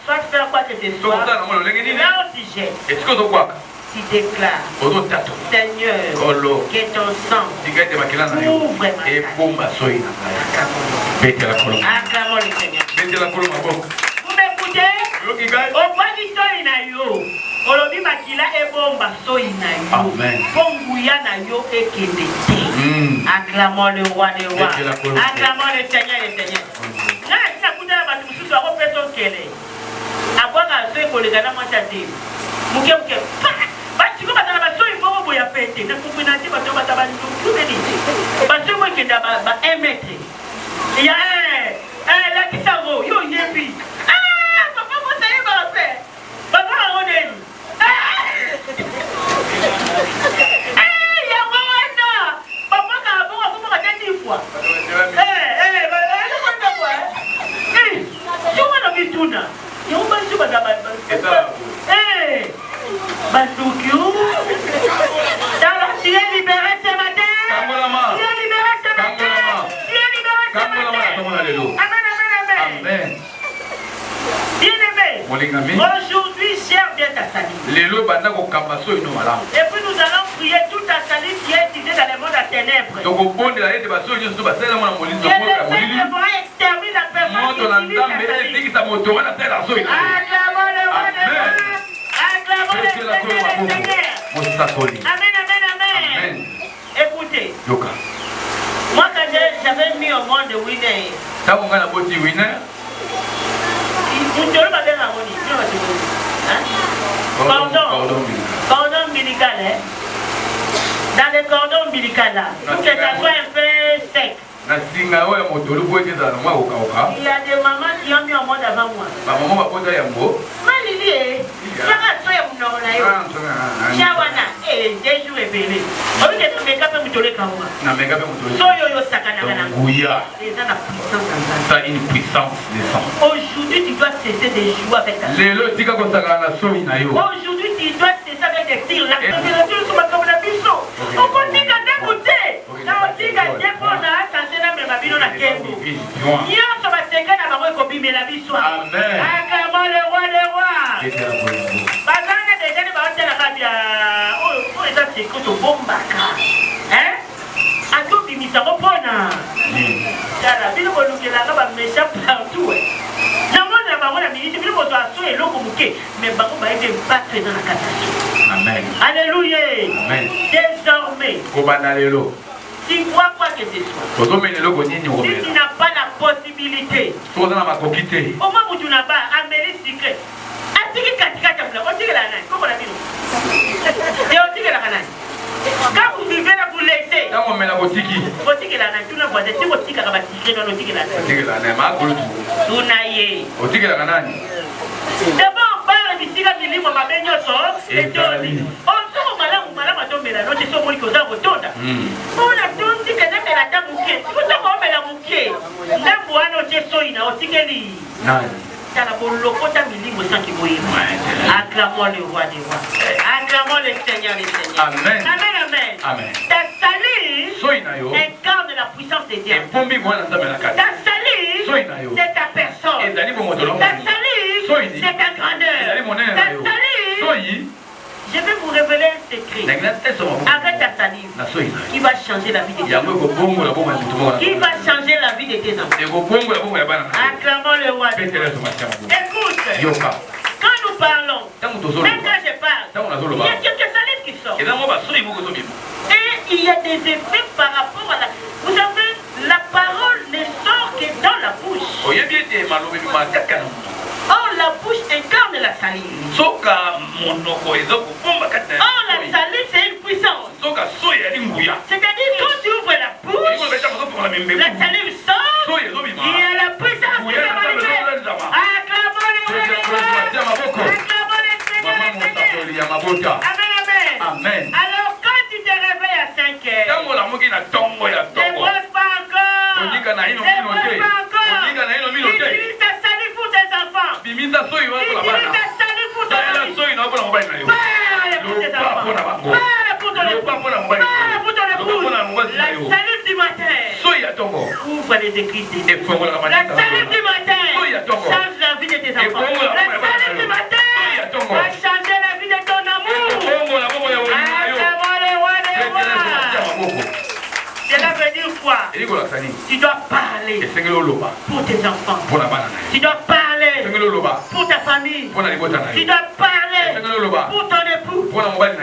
soit faire quoi que ce soit. Là aussi jette. Tu déclares, Seigneur, que ton sang ouvre ma salive. Acclamons le Seigneur. Vous m'écoutez? Au point du soin na yo, olobi makila ebomba soin na yo. Ponguya na yo ekebete. Acclamons le roi des rois. Acclamons le Seigneur des seigneurs. Na tina kutana batu mususu ako peso kele. Abwaka soin kolekana mwata te. Muke. Bati ko batala ba soin bongo boya pete. Na kupina ti bato bataba ndu nini. Baso mo kenda ba 1 mètre. Ya la kisango yo yebi. Tu es libéré ce matin. Tu es libéré ce matin. Tu es libéré ce matin. Amen. Amen. Bien-aimé, aujourd'hui, gère bien ta salive. Et puis nous allons prier toute ta salive qui est utilisée dans le monde à ténèbres. Que les êtres vont exterminer la personne qui utilise ta salive. Acclamons le roi des rois. Acclamons le Seigneur des seigneurs. Amen. Écoutez, moi quand j'avais mis au monde Winner, cordon ombilical, dans le cordon ombilical là, pour que ça soit un peu sec. Il y a des mamans qui ont mis au monde avant moi. Malili, aujourd'hui tu dois cesser de jouer avec ta salive. Aujourd'hui tu dois cesser avec des tirs. La température sur ma caméra. On continue à dégoûter. Là on dit qu'à dépendre à ça même ma vie on a kembo. Hier sur ma séquence à ma copie mais la vie soit. Acclamons le roi des rois. Bazana déjà ne va pas la radio. Oh les autres c'est que au bombaka. Hein? À tout bimisa repona. Dala bino bolukela ka méchant partout. Na mona ba mona minute bino bozo aso eloko muke mais ba ko ba ete battre dans la catastrophe. Amen. Alléluia. Amen. Désormais. Kobanalelo. Si quoi que ce soit, si tu n'as pas la possibilité, au moment où tu n'as pas amené secret, quand vous vivez là, vous laissez. D'abord, on parle d'ici la milieu, on m'a baigné au sort, et on dit, on sort malade, la note est sur moi qui vous a voté. On a tout dit que c'est la dame mouquée. Vous savez comment elle a mouquée. La voix n'a pas été soïna, aussi qu'elle est. T'as la bonne locota milieu, sans qu'il voie. Acclamons le roi des rois. Acclamons le Seigneur des seigneurs. Amen. Amen. Amen. Ta salive incarne la puissance de Dieu. Ta salive, c'est ta personne. Ta salive, c'est ta grandeur. Ta salive. Je vais vous révéler un secret. Avec ta salive, qui va changer la vie de tes enfants. Qui va changer la vie de tes enfants. Acclamons le roi. Écoute, quand nous parlons, même quand je parle, il y a quelques salives qui sortent. Et il y a des effets par rapport à la... Vous savez, la parole ne sort que dans la bouche. Or, la bouche incarne la salive. Or, la salive, c'est une puissance. C'est-à-dire, quand tu ouvres la bouche, la salive sort, il y a la puissance qui va manifester. Acclamons le roi des rois. Acclamons le Seigneur des seigneurs. Amen. Alors, quand tu te réveilles à 5 heures, ne brosse pas encore. Ne brosse pas encore. Utilise ta salive pour tes enfants. Utilise ta salive pour ton mari. Parle pour tes enfants. Parle pour ton époux. Parle pour ton épouse. La salive du matin. Ouvre les Écritures. La salive du matin change la vie de tes enfants. La salive du matin va changer la vie de ton amour. Acclamons le roi des rois. Cela veut dire quoi? Tu dois parler pour tes enfants. Tu dois parler pour ta famille. Tu dois parler pour ton époux.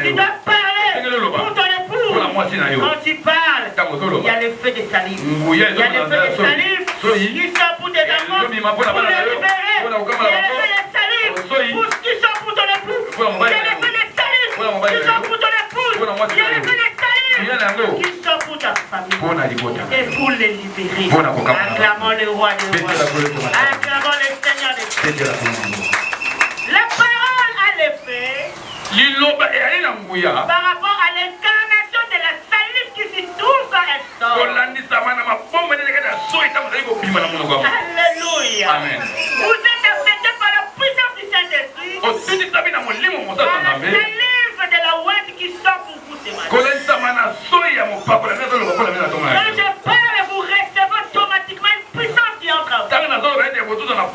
Tu dois parler pour ton époux. Quand tu parles, il y a l'effet de salive. Il y a l'effet de salive qui sort pour tes enfants, pour les libérer. Il y a l'effet de salive qui sort pour ton époux. Il y a l'effet de salive qui sort pour ton épouse. Il y a l'effet de salive qui sort pour ta famille. Et pour les libérer. Acclamons le roi des rois. Acclamons le Seigneur des Seigneurs. La parole a l'effet par rapport à l'incarnation de la salive qui se trouve dans elle sort. Alléluia. Amen. Vous êtes affectés par la puissance du Saint-Esprit. Par la salive de la ouette qui sort pour vous ce matin. Quand je parle, vous recevez automatiquement une puissance qui entre en vous.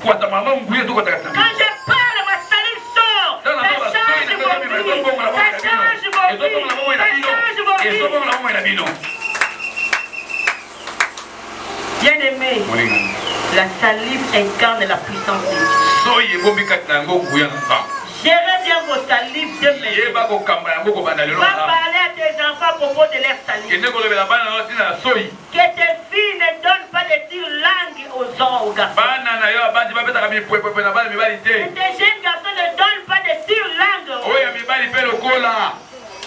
Quand je parle, ma salive sort. Ça change vos vies. Ça change vos vies. Ça change vos vies. Bien-aimé, la salive incarne la puissance de Dieu. Gérez bien vos salives de maison. Va parler à tes enfants à propos de leur salive. Que tes filles ne donnent pas de tire-langue aux hommes, aux garçons. Que tes jeunes garçons ne donnent pas de tire-langue.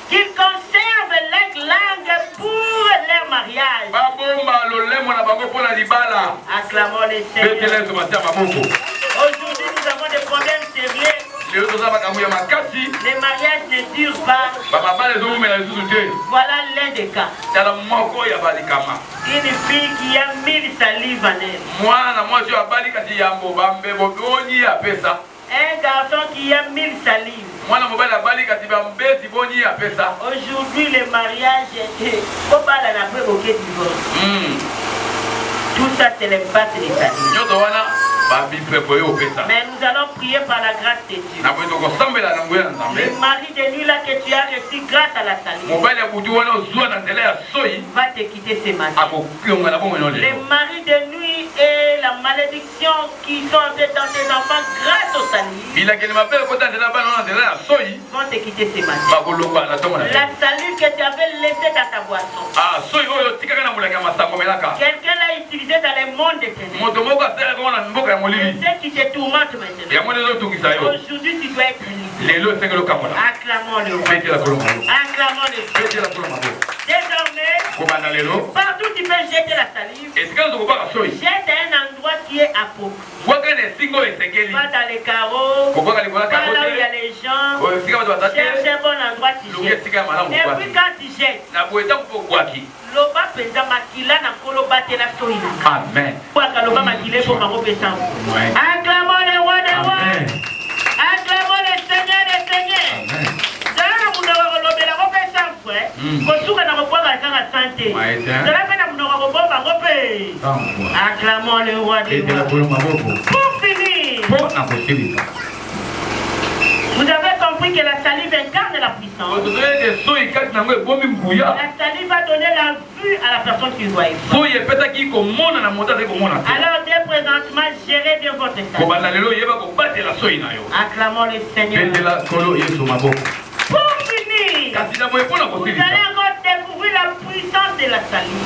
Qu'ils conservent leur langue pour leur mariage. Acclamons les Seigneurs. Aujourd'hui, nous avons des problèmes sérieux. Les mariages ne durent pas. Voilà l'un des cas. Une fille qui a 1000 salives en elle. Un garçon qui a 1000 salives. Aujourd'hui, le mariage est tout ça, c'est l'impact des salives. Mais nous allons prier par la grâce de Dieu. Le mari de nuit là que tu as reçu grâce à la salive va te quitter ce matin. Le mari de nuit et la malédiction qui sont dans tes enfants grâce aux salives vont te quitter ce matin. La salive que tu avais laissée dans ta boisson, quelqu'un l'a utilisée dans le monde des ténèbres. Et ceux qui te tourmentent maintenant, aujourd'hui tu dois être libre. Acclamons le roi. Acclamons le Seigneur. Désormais, partout tu peux jeter la salive. Jette à un endroit qui est apôtre. Pas dans les carreaux, pas là où il y a les gens. Cherche un bon endroit, tu jettes. Et puis quand tu jettes, loba penda makila na kolo batela soina. Amen. Loba makile pour marobe sans. Acclamons le roi des rois. Acclamons le Seigneur des seigneurs. Dans mon robe la robe sans frère. Kosuka na robe la sans santé. Dans la peine mon robe va robe. Acclamons le roi des rois. Pour finir. Vous avez compris que la salive incarne la puissance. La salive va donner la vue à la personne qui voit. Alors dès présentement, gérez bien votre salive. Acclamons le Seigneur. Pour finir, vous allez encore découvrir la puissance de la salive.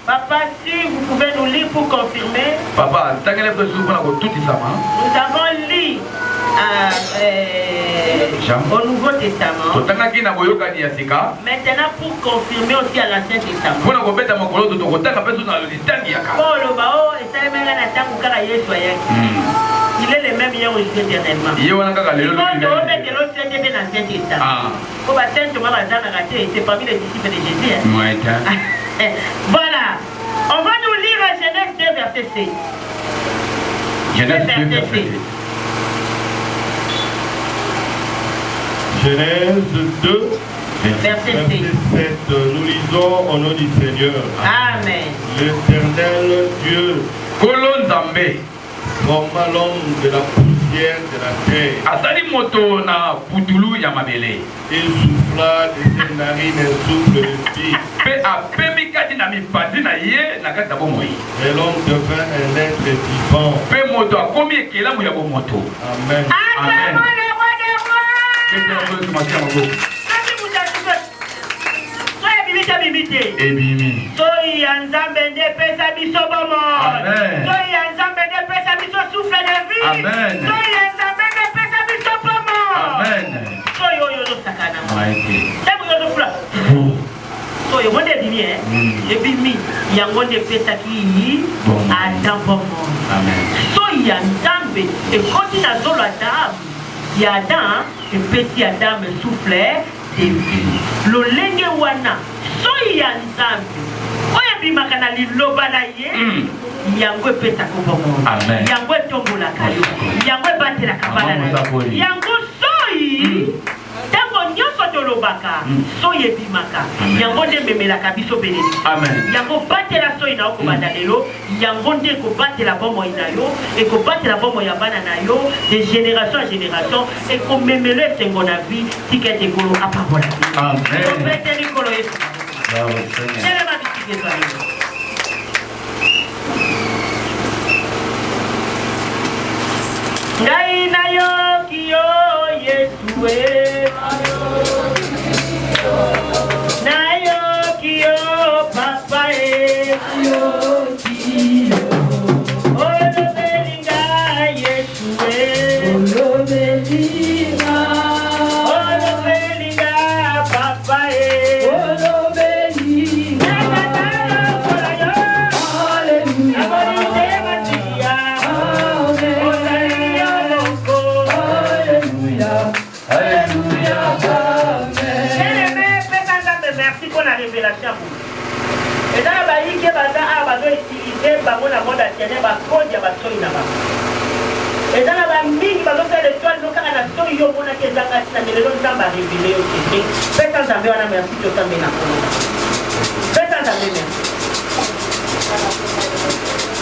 Papa, si vous pouvez nous lire pour confirmer. Papa, nous avons lu au Nouveau Testament. Maintenant, pour confirmer aussi à l'Ancien Testament. Il est le même hier aujourd'hui éternellement. C'est parmi les disciples de Jésus. Voilà. On va nous lire à Genèse 2, verset 6. Genèse 2, verset 6. Genèse 2, Verset 7. Nous lisons au nom du Seigneur. Amen. L'Éternel Dieu, Kolo Nzambe, forma l'homme de la poussière de la terre. Asali moto na putulu ya mabele. Il souffla de ses narines un souffle de vie. Pe apemi kati na mipati na ye na kati na bomoi. Et l'homme devint un être vivant. Pe moto akomi ekelamu ya bomoto. Amen. Amen. Ebimi. Soy Nzambe nde pesa biso bomoi. Amen. Soy Nzambe nde pesa biso souffle de vie. Amen. Soy Nzambe nde pesa biso bomoi. Amen. Soy oyo no sakana. Maïté. Tabu yo no fula. Soy monde bimi ebimi yango nde pesa ki Adam bomoi. Amen. Soy Nzambe e koti na zolo Adam. Ya Adam e pesi Adam souffle de vie. Lo lenge wana soy ya Nzambe oya bimaka na liloba na ye yango epesa ko bongo yango etombola kayo yango ebatela kabala na yango soy tango nyonso tolobaka soy ebimaka yango nde memelaka biso benediction yango batela soy na okobanda lelo yango nde ekobatela bomoi na yo ekobatela bomoi ya bana na yo de génération à génération ekomemela esengo na vie tika ete ekolo apabola opete likolo yesu telema bisiki ezali ngai nayoki yo yesu nayoki yo papa olobeli ngai yesu olobeli ngai papa olobeli merci pour la révélation. Et dans la baïque, il y a utilisé le monde entier, code ya basoi na ba. Et dans la baïque, il y a l'étoile, donc à la story, il y a des gens qui ont révélé. Faites un merci, tout ça, merci. Faites un merci.